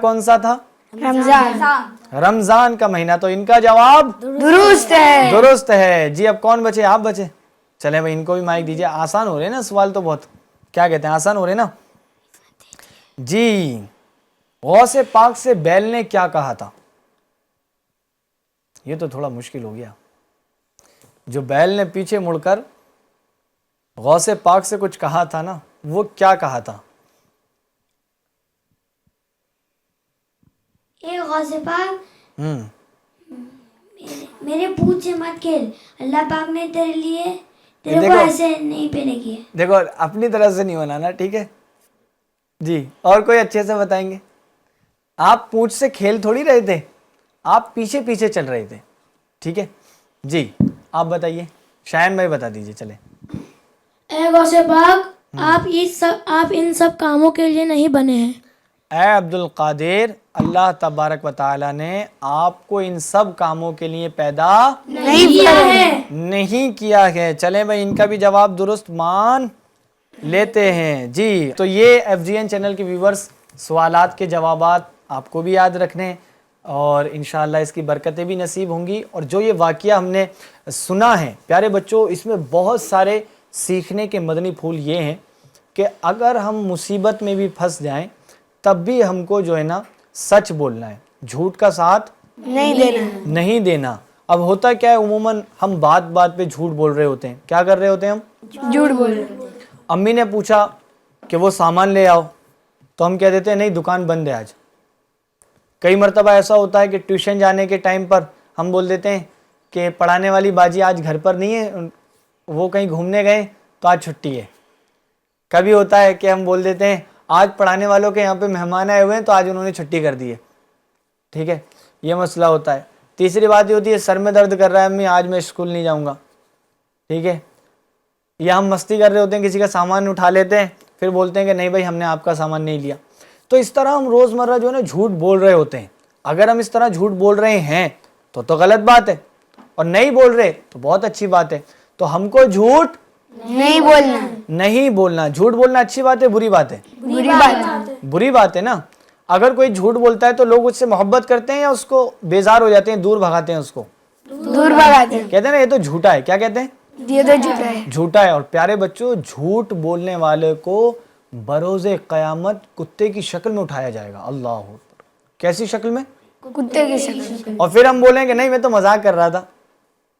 کون سا تھا؟ رمضان. رمضان کا مہینہ. تو ان کا جواب درست ہے. درست ہے. جی اب کون بچے؟ آپ بچے. چلیں بھائی ان کو بھی مائک دیجیے. آسان ہو رہے نا سوال تو بہت, کیا کہتے ہیں, آسان ہو رہے نا. جی غوث پاک سے بیل نے کیا کہا تھا؟ یہ تو تھوڑا مشکل ہو گیا. جو بیل نے پیچھے مڑ کر غوث پاک سے کچھ کہا تھا نا, وہ کیا کہا تھا؟ اے غوث پاک, میرے پوچھ سے مت کھیل. اللہ پاک نے تیرے لیے تیرے کو دیکھو. ایسے نہیں پیدا کیا. دیکھو اپنی طرف سے نہیں بنانا, ٹھیک ہے جی. اور کوئی اچھے سے بتائیں گے؟ آپ پونچھ سے کھیل تھوڑی رہے تھے, آپ پیچھے پیچھے چل رہے تھے, ٹھیک ہے جی. آپ بتائیے, شایان بھائی بتا دیجیے. چلے. اے غوث پاک, آپ ان سب کاموں کے لیے نہیں بنے ہیں. اے عبد القادر, اللہ تبارک و تعالی نے آپ کو ان سب کاموں کے لیے پیدا نہیں کیا ہے. چلیں بھائی ان کا بھی جواب درست مان لیتے ہیں. جی تو یہ FGN چینل کے ویورز سوالات کے جوابات آپ کو بھی یاد رکھنے اور انشاءاللہ اس کی برکتیں بھی نصیب ہوں گی. اور جو یہ واقعہ ہم نے سنا ہے پیارے بچوں, اس میں بہت سارے سیکھنے کے مدنی پھول یہ ہیں کہ اگر ہم مصیبت میں بھی پھنس جائیں تب بھی ہم کو جو ہے نا سچ بولنا ہے, جھوٹ کا ساتھ نہیں دینا. نہیں دینا. اب ہوتا کیا ہے عموماً ہم بات بات پہ جھوٹ بول رہے ہوتے ہیں. کیا کر رہے ہوتے ہیں ہم؟ جھوٹ بول رہے. امی نے پوچھا کہ وہ سامان لے آؤ تو ہم کہہ دیتے ہیں نہیں دکان بند ہے آج. کئی مرتبہ ایسا ہوتا ہے کہ ٹیوشن جانے کے ٹائم پر ہم بول دیتے ہیں کہ پڑھانے والی باجی آج گھر پر نہیں ہے, وہ کہیں گھومنے گئے تو آج چھٹی ہے. کبھی ہوتا ہے کہ ہم بول دیتے ہیں آج پڑھانے والوں کے یہاں پہ مہمان آئے ہوئے ہیں تو آج انہوں نے چھٹی کر دی ہے. ٹھیک ہے, یہ مسئلہ ہوتا ہے. تیسری بات یہ ہوتی ہے سر میں درد کر رہا ہے امی آج میں اسکول نہیں جاؤں گا. ٹھیک ہے, یا ہم مستی کر رہے ہوتے ہیں کسی کا سامان اٹھا لیتے ہیں پھر بولتے ہیں کہ نہیں بھائی ہم نے آپ کا سامان نہیں لیا. تو اس طرح ہم روزمرہ جو ہے نا جھوٹ بول رہے ہوتے ہیں. اگر ہم اس طرح جھوٹ بول رہے ہیں تو غلط بات ہے, اور نہیں بول رہے تو بہت اچھی بات ہے. تو ہم کو جھوٹ نہیں بولنا. نہیں بولنا. جھوٹ بولنا اچھی بات ہے بری بات ہے؟ بری بات. بری بات ہے نا. اگر کوئی جھوٹ بولتا ہے تو لوگ اس سے محبت کرتے ہیں یا اس کو بیزار ہو جاتے ہیں, دور بھگاتے ہیں اس کو, دور بھگاتے ہیں. کہتے ہیں نا یہ تو جھوٹا ہے. کیا کہتے ہیں؟ یہ تو جھوٹا ہے. جھوٹا ہے. اور پیارے بچوں جھوٹ بولنے والے کو بروز قیامت کتے کی شکل میں اٹھایا جائے گا. اللہ اکبر. کیسی شکل میں؟ کتے کی شکل. اور پھر ہم بولیں کہ نہیں میں تو مذاق کر رہا تھا,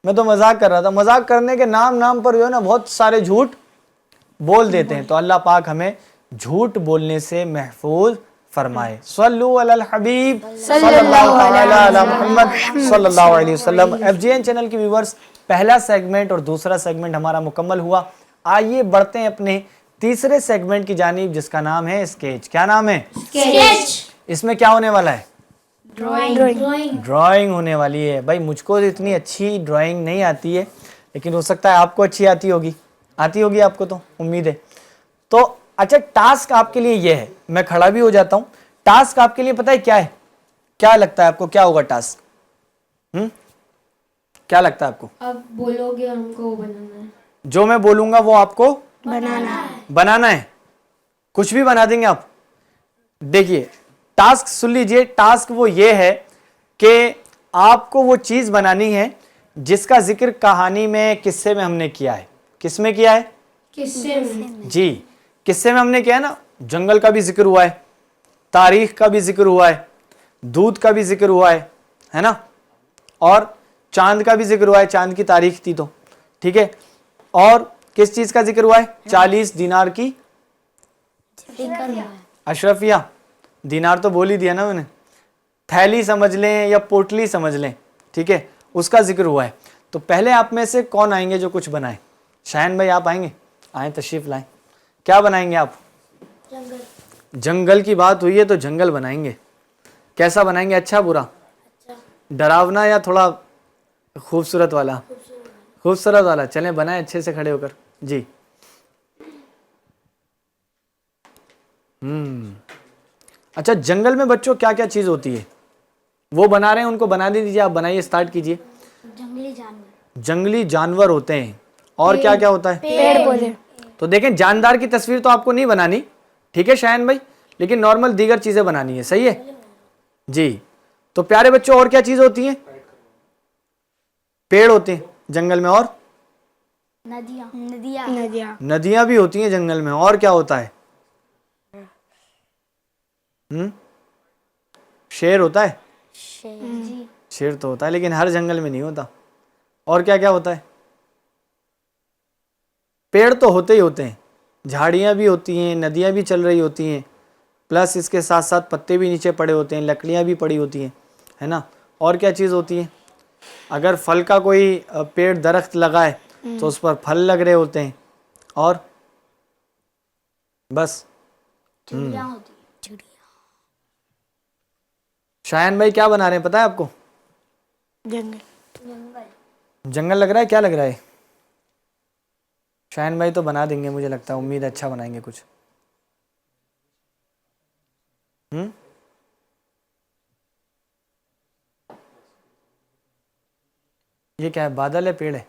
میں تو مذاق کر رہا تھا. مذاق کرنے کے نام پر جو ہے نا بہت سارے جھوٹ بول دیتے ہیں. تو اللہ پاک ہمیں جھوٹ بولنے سے محفوظ فرمائے. صلو علی الحبیب صلی اللہ تعالی علی محمد صلی اللہ علیہ وسلم. FGN چینل کی ویورز, پہلا سیگمنٹ اور دوسرا سیگمنٹ ہمارا مکمل ہوا. آئیے بڑھتے ہیں اپنے تیسرے سیگمنٹ کی جانب جس کا نام ہے اسکیچ. کیا نام ہے؟ اس میں کیا ہونے والا ہے؟ ڈرائنگ ہونے والی ہے. بھائی مجھ کو اتنی اچھی ڈرائنگ نہیں آتی ہے لیکن ہو سکتا ہے آپ کو اچھی آتی ہوگی آپ کو, تو امید ہے. تو اچھا ٹاسک آپ کے لیے یہ ہے, میں کھڑا بھی ہو جاتا ہوں. ٹاسک آپ کے لیے پتہ ہے کیا ہے؟ کیا لگتا ہے آپ کو کیا ہوگا ٹاسک؟ کیا لگتا ہے آپ کو؟ آپ بولو گے ہم کو وہ بنانا ہے. جو میں بولوں گا وہ آپ کو بنانا ہے. کچھ بھی بنا دیں گے آپ. دیکھیے ٹاسک سن لیجئے. ٹاسک وہ یہ ہے کہ آپ کو وہ چیز بنانی ہے جس کا ذکر کہانی میں قصے میں ہم نے کیا ہے. کس میں کیا ہے؟ قصے میں. جی قصے میں ہم نے کیا ہے نا, جنگل کا بھی ذکر ہوا ہے, تاریخ کا بھی ذکر ہوا ہے, دودھ کا بھی ذکر ہوا ہے نا, اور چاند کا بھی ذکر ہوا ہے. چاند کی تاریخ تھی تو ٹھیک ہے. اور کس چیز کا ذکر ہوا ہے؟ 40 دینار کی اشرفیہ. دینار تو بول ہی دیا نا میں نے, تھیلی سمجھ لیں یا پوٹلی سمجھ لیں, ٹھیک ہے, اس کا ذکر ہوا ہے. تو پہلے آپ میں سے کون آئیں گے جو کچھ بنائیں؟ شاہین بھائی آپ آئیں گے؟ آئیں تشریف لائیں. کیا بنائیں گے آپ؟ جنگل کی بات ہوئی ہے تو جنگل بنائیں گے. کیسا بنائیں گے؟ اچھا برا؟ ڈراونا یا تھوڑا خوبصورت والا؟ خوبصورت والا. چلیں بنائیں اچھے سے کھڑے ہو کر. جی اچھا جنگل میں بچوں کیا کیا چیز ہوتی ہے وہ بنا رہے ہیں, ان کو بنا دیجیے. آپ بنائیے, اسٹارٹ کیجیے. جنگلی جانور ہوتے ہیں. اور کیا کیا ہوتا ہے؟ پیڑ پودے. تو دیکھیں جاندار کی تصویر تو آپ کو نہیں بنانی, ٹھیک ہے شاہین بھائی, لیکن نارمل دیگر چیزیں بنانی ہے. صحیح ہے جی. تو پیارے بچوں اور کیا چیز ہوتی ہیں؟ پیڑ ہوتے ہیں جنگل میں, اور ندیاں بھی ہوتی ہیں جنگل میں. اور کیا ہوتا ہے؟ شیر ہوتا ہے. شیر تو ہوتا ہے لیکن ہر جنگل میں نہیں ہوتا. اور کیا کیا ہوتا ہے؟ پیڑ تو ہوتے ہی ہوتے ہیں, جھاڑیاں بھی ہوتی ہیں, ندیاں بھی چل رہی ہوتی ہیں, پلس اس کے ساتھ ساتھ پتے بھی نیچے پڑے ہوتے ہیں, لکڑیاں بھی پڑی ہوتی ہیں, ہے نا. اور کیا چیز ہوتی ہے؟ اگر پھل کا کوئی پیڑ درخت لگائے تو اس پر پھل لگ رہے ہوتے ہیں. اور بس شاہین بھائی کیا بنا رہے ہیں پتہ ہے آپ کو؟ جنگل لگ رہا ہے. کیا لگ رہا ہے؟ شاہین بھائی تو بنا دیں گے مجھے لگتا ہے, امید ہے اچھا بنائیں گے کچھ. یہ کیا ہے؟ بادل ہے؟ پیڑ ہے؟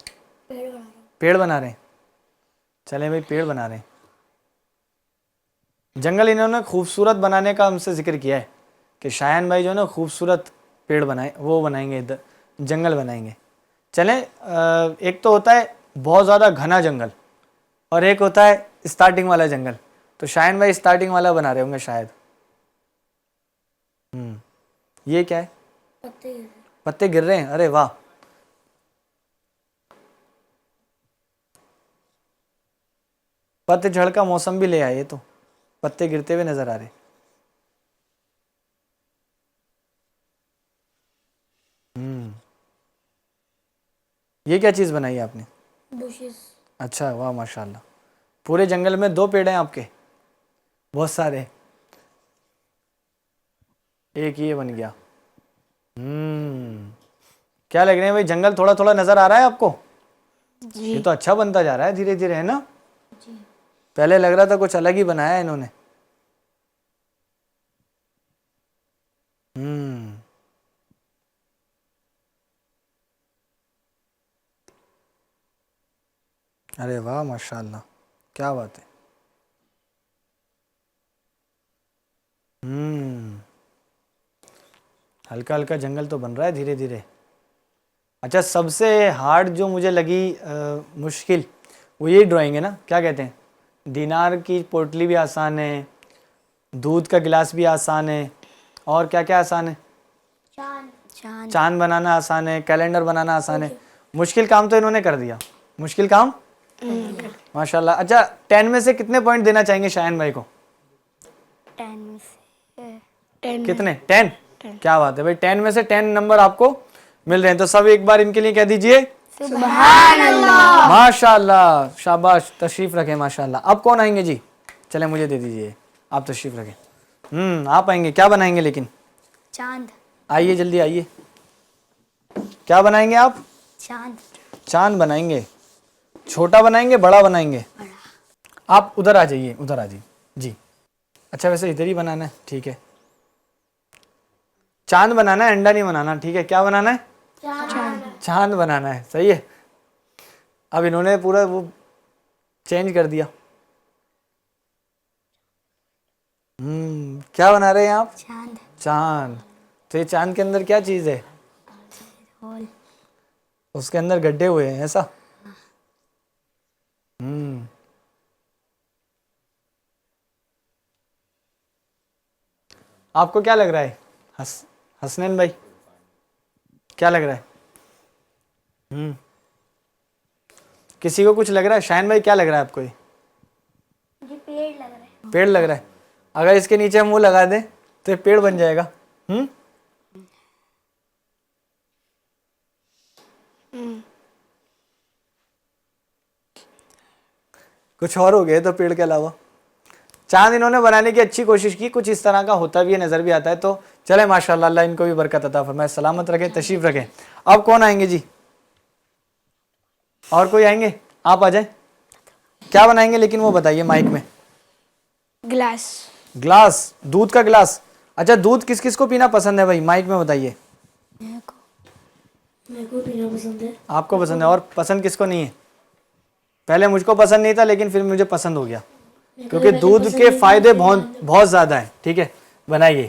پیڑ بنا رہے ہیں. چلیں بھائی پیڑ بنا رہے ہیں. جنگل انہوں نے خوبصورت بنانے کا ہم سے ذکر کیا ہے کہ شاہین بھائی جو ہے نا خوبصورت پیڑ بنائیں, وہ بنائیں گے, جنگل بنائیں گے. چلیں ایک تو ہوتا ہے بہت زیادہ گھنا جنگل, اور ایک ہوتا ہے اسٹارٹنگ والا جنگل. تو شاہین بھائی اسٹارٹنگ والا بنا رہے ہوں گے شاید. یہ کیا ہے؟ پتے گر رہے ہیں. ارے واہ, پتے جھڑ کا موسم بھی لے آئے, تو پتے گرتے ہوئے نظر آ رہے. یہ کیا چیز بنائی آپ نے؟ اچھا, واہ ماشاء اللہ. پورے جنگل میں 2 پیڑ ہیں آپ کے؟ بہت سارے. ایک یہ بن گیا. کیا لگ رہے ہیں بھائی, جنگل تھوڑا تھوڑا نظر آ رہا ہے آپ کو؟ یہ تو اچھا بنتا جا رہا ہے دھیرے دھیرے, ہے نا؟ پہلے لگ رہا تھا کچھ الگ ہی بنایا ہے انہوں نے. ارے واہ ماشاء اللہ, کیا بات ہے. ہلکا ہلکا جنگل تو بن رہا ہے دھیرے دھیرے. اچھا, سب سے ہارڈ جو مجھے لگی مشکل وہ یہی ڈرائنگ ہے نا, کیا کہتے ہیں, دینار کی پوٹلی بھی آسان ہے, دودھ کا گلاس بھی آسان ہے, اور کیا کیا آسان ہے؟ چاند بنانا آسان ہے, کیلنڈر بنانا آسان ہے. مشکل کام تو انہوں نے کر دیا, مشکل کام ماشاء اللہ. اچھا, 10 میں سے کتنے پوائنٹ دینا چاہیں گے شاہین بھائی کو؟ 10 میں سے کتنے؟ 10. کیا بات ہے بھائی, 10 میں سے 10 نمبر آپ کو مل رہے ہیں. تو سب ایک بار ان کے لیے کہہ دیجئے سبحان اللہ. ماشاء اللہ, شاباش, تشریف رکھیں ماشاء اللہ. اب کون آئیں گے جی؟ چلیں مجھے دے دیجئے, آپ تشریف رکھیں. آپ آئیں گے, کیا بنائیں گے لیکن؟ چاند. آئیے جلدی آئیے. کیا بنائیں گے آپ؟ چاند. چاند بنائیں گے. چھوٹا بنائیں گے, بڑا بنائیں گے؟ آپ ادھر آ جائیے, ادھر آ جائیے جی. اچھا, ویسے ادھر ہی بنانا ہے, ٹھیک ہے. چاند بنانا ہے, انڈا نہیں بنانا, ٹھیک ہے. کیا بنانا ہے؟ چاند بنانا ہے, صحیح ہے. اب انہوں نے پورا وہ چینج کر دیا. کیا بنا رہے ہیں آپ؟ چاند. چاند. تو یہ چاند کے اندر کیا چیز ہے؟ اس کے اندر گڈھے ہوئے ہیں, ایسا؟ آپ کو کیا لگ رہا ہے حسنین بھائی, کیا لگ رہا ہے؟ کسی کو کچھ لگ رہا ہے؟ شاہین بھائی کیا لگ رہا ہے آپ کو؟ یہ پیڑ لگ رہا ہے. پیڑ لگ رہا ہے. اگر اس کے نیچے ہم وہ لگا دیں تو یہ پیڑ بن جائے گا. کچھ اور ہو گئے تو پیڑ کے علاوہ. چاند انہوں نے بنانے کی اچھی کوشش کی, کچھ اس طرح کا ہوتا بھی ہے, نظر بھی آتا ہے. تو چلے ماشاءاللہ, اللہ ان کو بھی برکت عطا فرمائے, سلامت رکھے, تشریف رکھیں. اب کون آئیں گے جی؟ اور کوئی آئیں گے؟ آپ آ جائیں. کیا بنائیں گے لیکن وہ بتائیے مائک میں. گلاس. گلاس, دودھ کا گلاس. اچھا, دودھ کس کس کو پینا پسند ہے بھائی, مائک میں بتائیے. میرے کو پینا پسند ہے. آپ کو پسند ہے, اور پسند کس کو نہیں ہے؟ پہلے مجھ کو پسند نہیں تھا, لیکن پھر مجھے پسند ہو گیا, کیونکہ دودھ کے فائدے بہت زیادہ ہیں. ٹھیک ہے, بنائیے.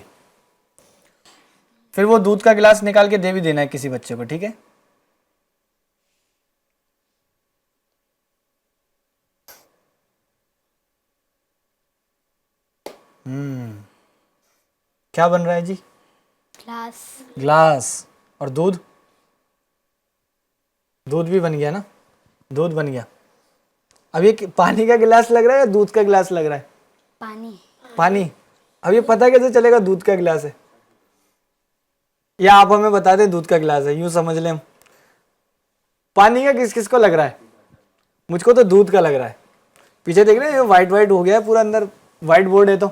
پھر وہ دودھ کا گلاس نکال کے دے بھی دینا ہے کسی بچے کو, ٹھیک ہے. کیا بن رہا ہے جی؟ گلاس. گلاس. اور دودھ بھی بن گیا نا, دودھ بن گیا. اب یہ پانی کا گلاس لگ رہا ہے یا دودھ کا گلاس لگ رہا ہے؟ پانی. اب یہ پتہ کیسے چلے گا دودھ کا گلاس ہے, یا آپ ہمیں بتا دیں دودھ کا گلاس ہے, یوں سمجھ لیں ہم. پانی کا کس کس کو لگ رہا ہے؟ مجھ کو تو دودھ کا لگ رہا ہے. پیچھے دیکھ رہے ہیں وائٹ وائٹ ہو گیا ہے پورا, اندر وائٹ بورڈ ہے, تو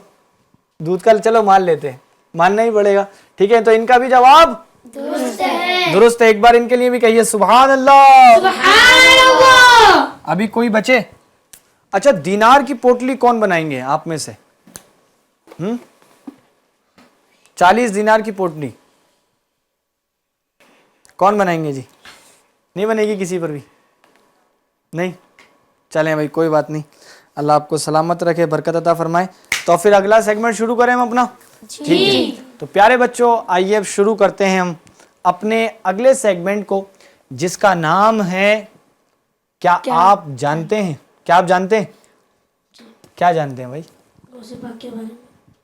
دودھ کا چلو مان لیتے ہیں, ماننا ہی پڑے گا. ٹھیک ہے, تو ان کا بھی جواب درست ہے. ایک بار ان کے لیے بھی کہیے سبحان اللہ. سبحان اللہ. ابھی کوئی بچے؟ اچھا, دینار کی پوٹلی کون بنائیں گے آپ میں سے؟ 40 دینار کی پوٹلی کون بنائیں گے جی؟ نہیں بنے گی کسی پر بھی؟ نہیں. چلیں بھائی, کوئی بات نہیں, اللہ آپ کو سلامت رکھے, برکت عطا فرمائے. تو پھر اگلا سیگمنٹ شروع کریں ہم اپنا. ٹھیک ہے, تو پیارے بچوں آئیے اب شروع کرتے ہیں ہم اپنے اگلے سیگمنٹ کو, جس کا نام ہے کیا آپ جانتے ہیں. کیا آپ جانتے ہیں؟ کیا جانتے ہیں بھائی؟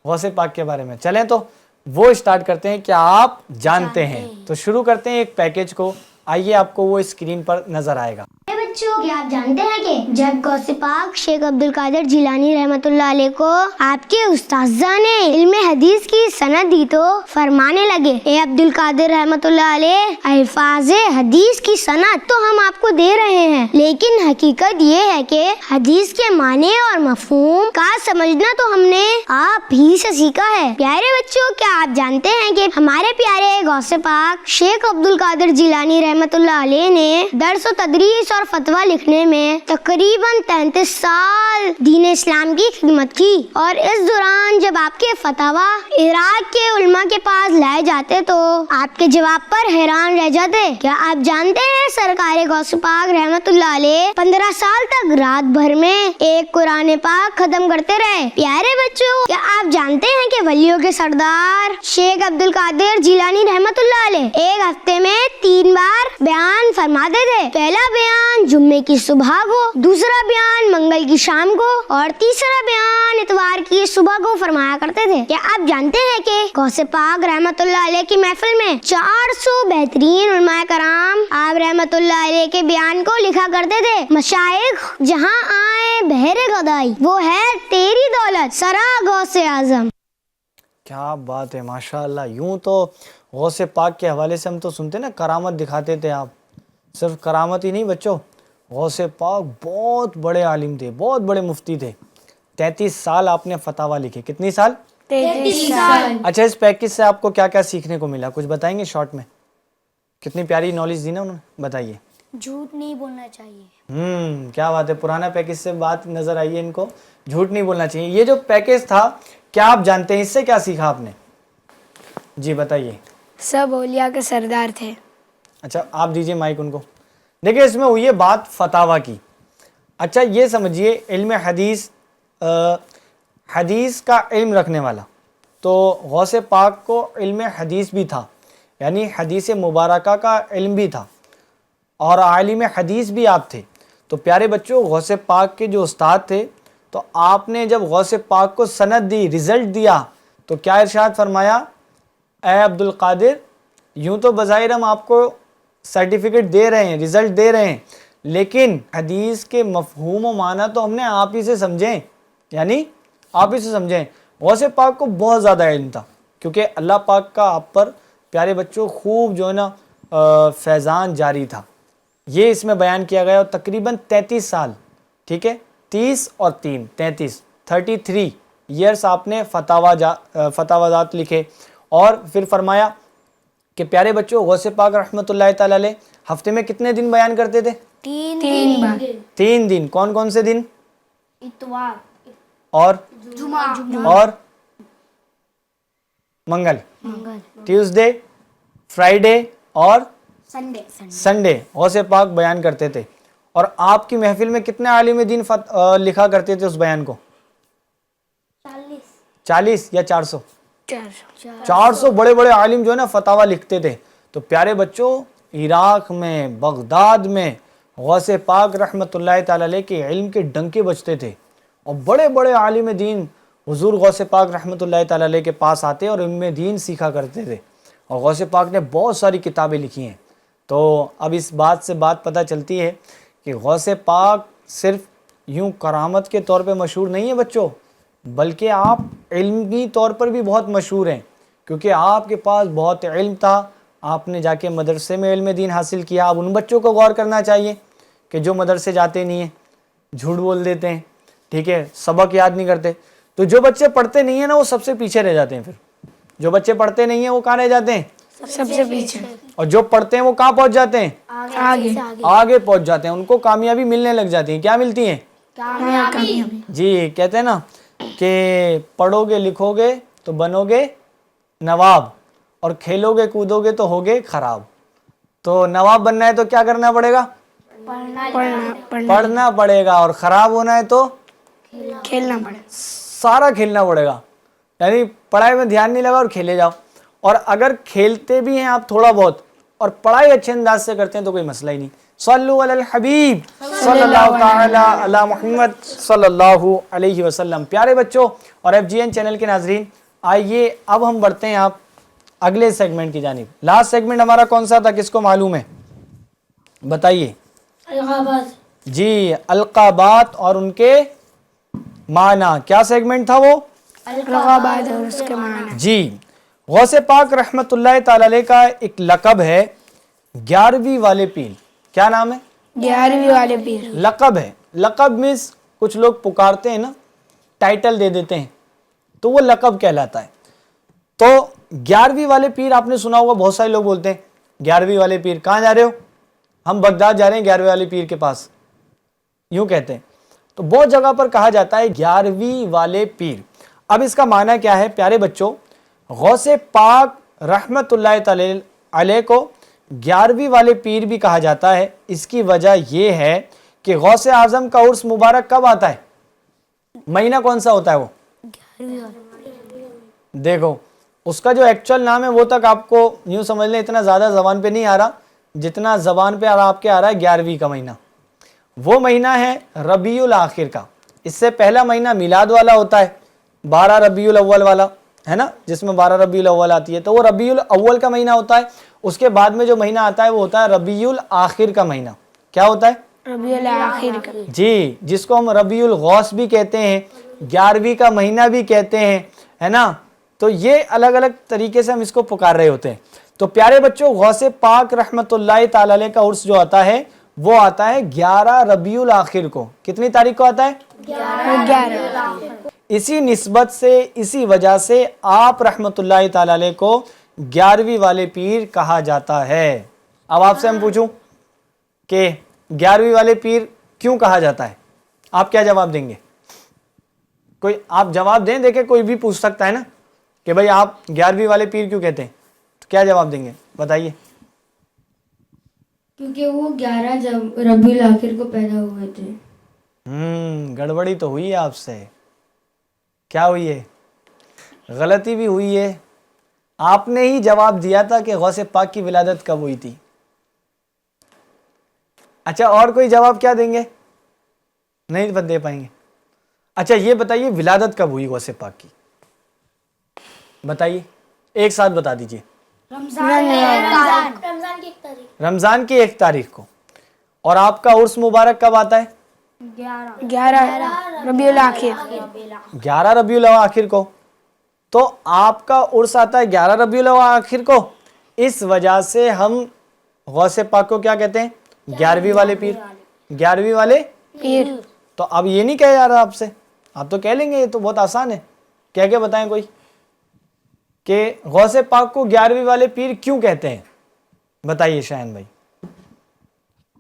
غوث پاک کے بارے میں. چلیں تو وہ اسٹارٹ کرتے ہیں, کیا آپ جانتے ہیں. تو شروع کرتے ہیں ایک پیکیج کو. آئیے, آپ کو وہ اسکرین پر نظر آئے گا. بچوں کیا آپ جانتے ہیں کہ جب غوث پاک شیخ عبد القادر جیلانی رحمۃ اللہ علیہ کو آپ کے استاذہ نے علم حدیث کی سند دی تو فرمانے لگے اے عبد القادر رحمۃ اللہ علیہ الفاظ حدیث کی سند تو ہم آپ کو دے رہے ہیں، لیکن حقیقت یہ ہے کہ حدیث کے معنی اور مفہوم کا سمجھنا تو ہم نے آپ ہی سے سیکھا ہے۔ پیارے بچوں کیا آپ جانتے ہیں کہ ہمارے پیارے غوث پاک شیخ عبد القادر جیلانی رحمۃ اللہ علیہ نے درس و تدریس اور فتویٰ لکھنے میں تقریباً 33 سال دین اسلام کی خدمت کی، اور اس دوران جب آپ کے فتاویٰ عراق کے علماء کے پاس لائے جاتے تو آپ کے جواب پر حیران رہ جاتے۔ کیا آپ جانتے ہیں سرکار غوث پاک رحمۃ اللہ علیہ 15 سال تک رات بھر میں ایک قرآن پاک ختم کرتے رہے۔ پیارے بچوں کیا آپ جانتے ہیں کہ ولیوں کے سردار شیخ عبد القادر جیلانی رحمۃ اللہ علیہ ایک ہفتے میں 3 بار بیان فرماتے تھے۔ پہلا بیان جمعے کی صبح کو، دوسرا بیان منگل کی شام کو، اور تیسرا بیان اتوار کی صبح کو فرمایا کرتے تھے۔ کیا آپ جانتے ہیں کہ غوث پاک رحمۃ اللہ علیہ کی محفل میں 400 بہترین علماء کرام آپ رحمۃ اللہ علیہ کے بیان کو لکھا کرتے تھے؟ مشائخ جہاں آئے بہر گدائی وہ ہے تیری دولت سرا غوث اعظم۔ کیا بات ہے، ماشاء اللہ۔ یوں تو غوث پاک کے حوالے سے ہم تو سنتے نا کرامت دکھاتے تھے آپ، صرف کرامت ہی نہیں بچوں، غوث پاک بہت بڑے عالم تھے، بہت بڑے مفتی تھے۔ 33 سال آپ نے فتاویٰ لکھے۔ کتنی سال؟ 33 سال۔ اچھا، اس پیکج سے آپ کو کیا کیا سیکھنے کو ملا؟ کچھ بتائیں گے شارٹ میں؟ کتنی پیاری نالج دی نا انہوں نے، بتائیے۔ جھوٹ نہیں بولنا چاہیے۔ کیا بات ہے، پرانا پیکج سے بات نظر آئی ہے ان کو، جھوٹ نہیں بولنا چاہیے۔ یہ جو پیکج تھا کیا آپ جانتے ہیں اس سے کیا سیکھا آپ نے؟ جی بتائیے۔ سب اولیاء کے سردار تھے۔ اچھا آپ دیجئے مائک ان کو۔ دیکھیں اس میں ہوئی ہے بات فتاویٰ کی۔ اچھا یہ سمجھیے علم حدیث، حدیث کا علم رکھنے والا، تو غوث پاک کو علم حدیث بھی تھا، یعنی حدیث مبارکہ کا علم بھی تھا، اور عالم حدیث بھی آپ تھے۔ تو پیارے بچوں غوث پاک کے جو استاد تھے، تو آپ نے جب غوث پاک کو سند دی، رزلٹ دیا، تو کیا ارشاد فرمایا؟ اے عبد القادر، یوں تو بظاہر ہم آپ کو سرٹیفکیٹ دے رہے ہیں، رزلٹ دے رہے ہیں، لیکن حدیث کے مفہوم و معنی تو ہم نے آپ ہی سے سمجھیں، یعنی آپ ہی سے سمجھیں۔ غوث پاک کو بہت زیادہ علم تھا، کیونکہ اللہ پاک کا آپ پر پیارے بچوں خوب جو ہے نا فیضان جاری تھا۔ یہ اس میں بیان کیا گیا، اور تقریباً 33 سال، ٹھیک ہے، 30 اور 3 33 ایئرس آپ نے فتاویٰ لکھے۔ اور پھر فرمایا کہ پیارے بچوں غوث پاک رحمۃ اللہ تعالی علیہ ہفتے میں کتنے دن بیان کرتے تھے؟ 3 بار۔ 3 دن۔ کون کون سے دن؟ اتوار اور جمعہ اور منگل، ٹیوزڈے، فرائیڈے اور سنڈے انڈے پاک بیان کرتے تھے۔ اور آپ کی محفل میں کتنے عالم دین لکھا کرتے تھے اس بیان کو؟ 40 یا 400؟ 400 بڑے بڑے عالم جو ہے نا فتاویٰ لکھتے تھے۔ تو پیارے بچوں عراق میں، بغداد میں غوث پاک رحمۃ اللہ تعالی علیہ کے علم کے ڈنکے بجتے تھے، اور بڑے بڑے عالم دین حضور غوث پاک رحمۃ اللہ تعالی علیہ کے پاس آتے اور علم دین سیکھا کرتے تھے۔ اور غوث پاک نے بہت ساری کتابیں لکھی ہیں۔ تو اب اس بات سے بات پتہ چلتی ہے کہ غوث پاک صرف یوں کرامت کے طور پہ مشہور نہیں ہے بچوں، بلکہ آپ علمی طور پر بھی بہت مشہور ہیں، کیونکہ آپ کے پاس بہت علم تھا، آپ نے جا کے مدرسے میں علم دین حاصل کیا۔ اب ان بچوں کو غور کرنا چاہیے کہ جو مدرسے جاتے نہیں ہیں، جھوٹ بول دیتے ہیں، ٹھیک ہے، سبق یاد نہیں کرتے۔ تو جو بچے پڑھتے نہیں ہیں نا وہ سب سے پیچھے رہ جاتے ہیں۔ پھر جو بچے پڑھتے نہیں ہیں وہ کہاں رہ جاتے ہیں؟ سب سے پیچھے۔ اور جو پڑھتے ہیں وہ کہاں پہنچ جاتے ہیں؟ آگے پہنچ جاتے ہیں، ان کو کامیابی ملنے لگ جاتی ہیں۔ کیا ملتی ہیں؟ کامیابی۔ جی کہتے ہیں نا کہ پڑھو گے لکھو گے تو بنو گے نواب، اور کھیلو گے کودو گے تو ہوگے خراب۔ تو نواب بننا ہے تو کیا کرنا پڑے گا؟ پڑھنا پڑے گا، اور خراب ہونا ہے تو کھیلنا پڑے، سارا کھیلنا پڑے گا، یعنی پڑھائی میں دھیان نہیں لگا اور کھیلے جاؤ۔ اور اگر کھیلتے بھی ہیں آپ تھوڑا بہت اور پڑھائی اچھے انداز سے کرتے ہیں تو کوئی مسئلہ ہی نہیں۔ صلو علی الحبیب صلی اللہ تعالی علی محمد صلی اللہ علیہ وسلم۔ پیارے بچوں اور FGN چینل کے ناظرین، آئیے اب ہم بڑھتے ہیں آپ اگلے سیگمنٹ کی جانب۔ لاسٹ سیگمنٹ ہمارا کون سا تھا، کس کو معلوم ہے؟ بتائیے۔ جی القابات اور ان کے معنی. کیا سیگمنٹ تھا وہ؟ القابات اور اس کے معنی. جی غوث پاک رحمت اللہ تعالی علیہ کا ایک لقب ہے 11ویں والے پیر. کیا نام ہے؟ 11ویں والے پیر. لقب ہے. لقب مینس کچھ لوگ پکارتے ہیں نا, ٹائٹل دے دیتے ہیں, تو وہ لقب کہلاتا ہے. تو 11ویں والے پیر آپ نے سنا ہوگا, بہت سارے لوگ بولتے ہیں 11ویں والے پیر. کہاں جا رہے ہو؟ ہم بغداد جا رہے ہیں 11ویں والے پیر کے پاس, یوں کہتے ہیں. تو بہت جگہ پر کہا جاتا ہے 11ویں والے پیر. اب اس کا معنی کیا ہے پیارے بچوں؟ غوث پاک رحمت اللہ تعالی علیہ کو 11ویں والے پیر بھی کہا جاتا ہے. اس کی وجہ یہ ہے کہ غوث اعظم کا عرس مبارک کب آتا ہے؟ مہینہ کون سا ہوتا ہے وہ؟ دیکھو اس کا جو ایکچوئل نام ہے وہ تک آپ کو یوں سمجھ لیں اتنا زیادہ زبان پہ نہیں آ رہا جتنا زبان پہ آپ کے آ رہا ہے 11ویں کا مہینہ. وہ مہینہ ہے ربیع الاخر کا. اس سے پہلا مہینہ میلاد والا ہوتا ہے, 12 ربیع الاول والا ہے نا, جس میں 12 ربیع الاول آتی ہے, تو وہ ربیع الاول کا مہینہ ہوتا ہے. اس کے بعد میں جو مہینہ آتا ہے وہ ہوتا ہے ربیع الاخر کا مہینہ. کیا ہوتا ہے؟ ربیع الاخر کا. جی, جس کو ہم ربیع الغوث بھی کہتے ہیں, 11ویں کا مہینہ بھی کہتے ہیں, ہے نا. تو یہ الگ الگ طریقے سے ہم اس کو پکار رہے ہوتے ہیں. تو پیارے بچوں غوث پاک رحمت اللہ تعالی علیہ کا عرس جو آتا ہے وہ آتا ہے 11 ربیع الاخر کو. کتنی تاریخ کو آتا ہے؟ 11. اسی نسبت سے, اسی وجہ سے آپ رحمت اللہ تعالی علیہ کو 11ویں والے پیر کہا جاتا ہے. اب آپ سے ہم پوچھوں کہ 11ویں والے پیر کیوں کہا جاتا ہے, آپ کیا جواب دیں گے؟ کوئی آپ جواب دیں, دیکھیں کوئی بھی پوچھ سکتا ہے نا کہ بھائی آپ 11ویں والے پیر کیوں کہتے ہیں, تو کیا جواب دیں گے بتائیے؟ کیونکہ وہ 11 ربیع الاخر کو پیدا ہوئے تھے. گڑبڑی تو ہوئی ہے آپ سے. کیا ہوئی ہے؟ غلطی بھی ہوئی ہے. آپ نے ہی جواب دیا تھا کہ غوث پاک کی ولادت کب ہوئی تھی. اچھا اور کوئی جواب کیا دیں گے؟ نہیں دے پائیں گے. اچھا یہ بتائیے ولادت کب ہوئی غوث پاک کی, بتائیے ایک ساتھ بتا دیجئے. رمضان کی 1 تاریخ کو. اور آپ کا عرس مبارک کب آتا ہے؟ 11 ربیع الاخر. 11 ربیع الاخر کو. تو آپ کا عرس آتا ہے 11 ربیع الاخر کو. اس وجہ سے ہم غوث پاک کو کیا کہتے ہیں؟ 11ویں والے پیر. 11ویں والے پیر. تو اب یہ نہیں کہہ جا رہا آپ سے, آپ تو کہہ لیں گے, یہ تو بہت آسان ہے. کہہ کے بتائیں کوئی کہ غوث پاک کو 11ویں والے پیر کیوں کہتے ہیں, بتائیے شاہین بھائی.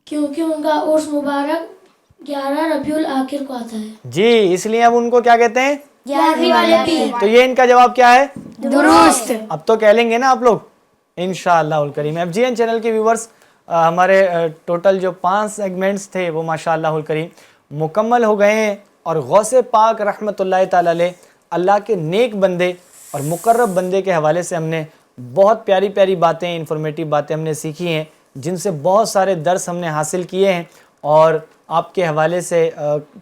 کیونکہ ان کا عرس مبارک 11 ربیع الاخر کو آتا ہے. جی اس لیے اب ان کو کیا کہتے ہیں؟ 11ویں والے پیر. تو یہ ان کا جواب کیا ہے؟ درست. اب تو کہہ لیں گے نا آپ لوگ انشاءاللہ الکریم. FGN چینل کے ویورز, ہمارے ٹوٹل جو 5 سیگمنٹس تھے وہ ماشاءاللہ الکریم مکمل ہو گئے ہیں. اور غوث پاک رحمت اللہ تعالی علیہ اللہ کے نیک بندے اور مقرب بندے کے حوالے سے ہم نے بہت پیاری پیاری باتیں, انفارمیٹیو باتیں ہم نے سیکھی ہیں, جن سے بہت سارے درس ہم نے حاصل کیے ہیں. اور آپ کے حوالے سے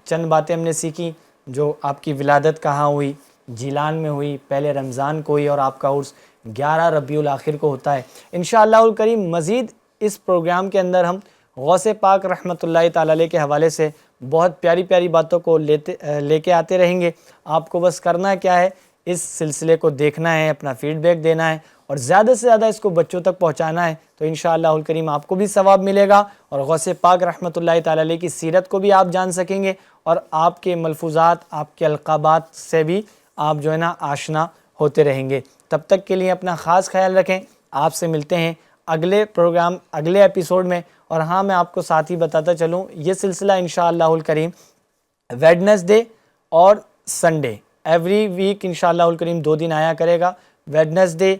چند باتیں ہم نے سیکھی, جو آپ کی ولادت کہاں ہوئی, جیلان میں ہوئی, پہلے رمضان کو ہوئی, اور آپ کا عرس 11 ربیع الاخر کو ہوتا ہے. انشاءاللہ الکریم مزید اس پروگرام کے اندر ہم غوث پاک رحمت اللہ تعالی علیہ کے حوالے سے بہت پیاری پیاری باتوں کو لے کے آتے رہیں گے. آپ کو بس کرنا کیا ہے, اس سلسلے کو دیکھنا ہے, اپنا فیڈ بیک دینا ہے, اور زیادہ سے زیادہ اس کو بچوں تک پہنچانا ہے. تو انشاءاللہ الکریم آپ کو بھی ثواب ملے گا, اور غوث پاک رحمت اللہ تعالی علیہ کی سیرت کو بھی آپ جان سکیں گے, اور آپ کے ملفوظات, آپ کے القابات سے بھی آپ جو ہے نا آشنا ہوتے رہیں گے. تب تک کے لیے اپنا خاص خیال رکھیں. آپ سے ملتے ہیں اگلے پروگرام, اگلے ایپیسوڈ میں. اور ہاں میں آپ کو ساتھ ہی بتاتا چلوں, یہ سلسلہ انشاءاللہ الکریم ویڈنسڈے اور سنڈے ایوری ویک انشاءاللہ الکریم 2 دن آیا کرے گا. ویڈنسڈے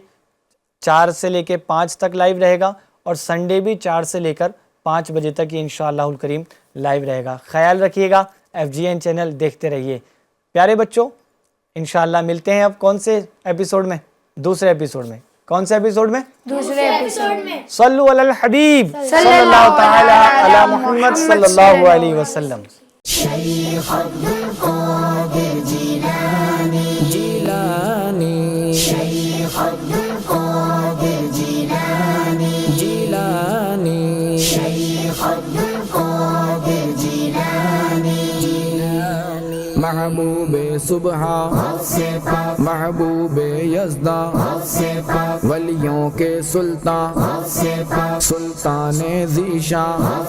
4 سے لے کے 5 تک لائیو رہے گا, اور سنڈے بھی 4 سے لے کر 5 بجے تک یہ انشاءاللہ الکریم لائیو رہے گا. خیال رکھیے گا, FGN چینل دیکھتے رہیے. پیارے بچوں انشاءاللہ ملتے ہیں اب کون سے ایپیسوڈ میں؟ دوسرے ایپیسوڈ میں. کون سے ایپیسوڈ میں؟ دوسرے ایپیسوڈ میں. صلو علی الحبیب صلی اللہ تعالی علی محمد صلی اللہ علیہ وسلم. شیخ عبدالقادر جیلانی جیلانی شیخ عبدالقادر جیلانی جیلانی شیخ عبدالقادر جیلانی محبوب صبح محبوب یزداں ولیوں کے سلطان سلطان ذیشان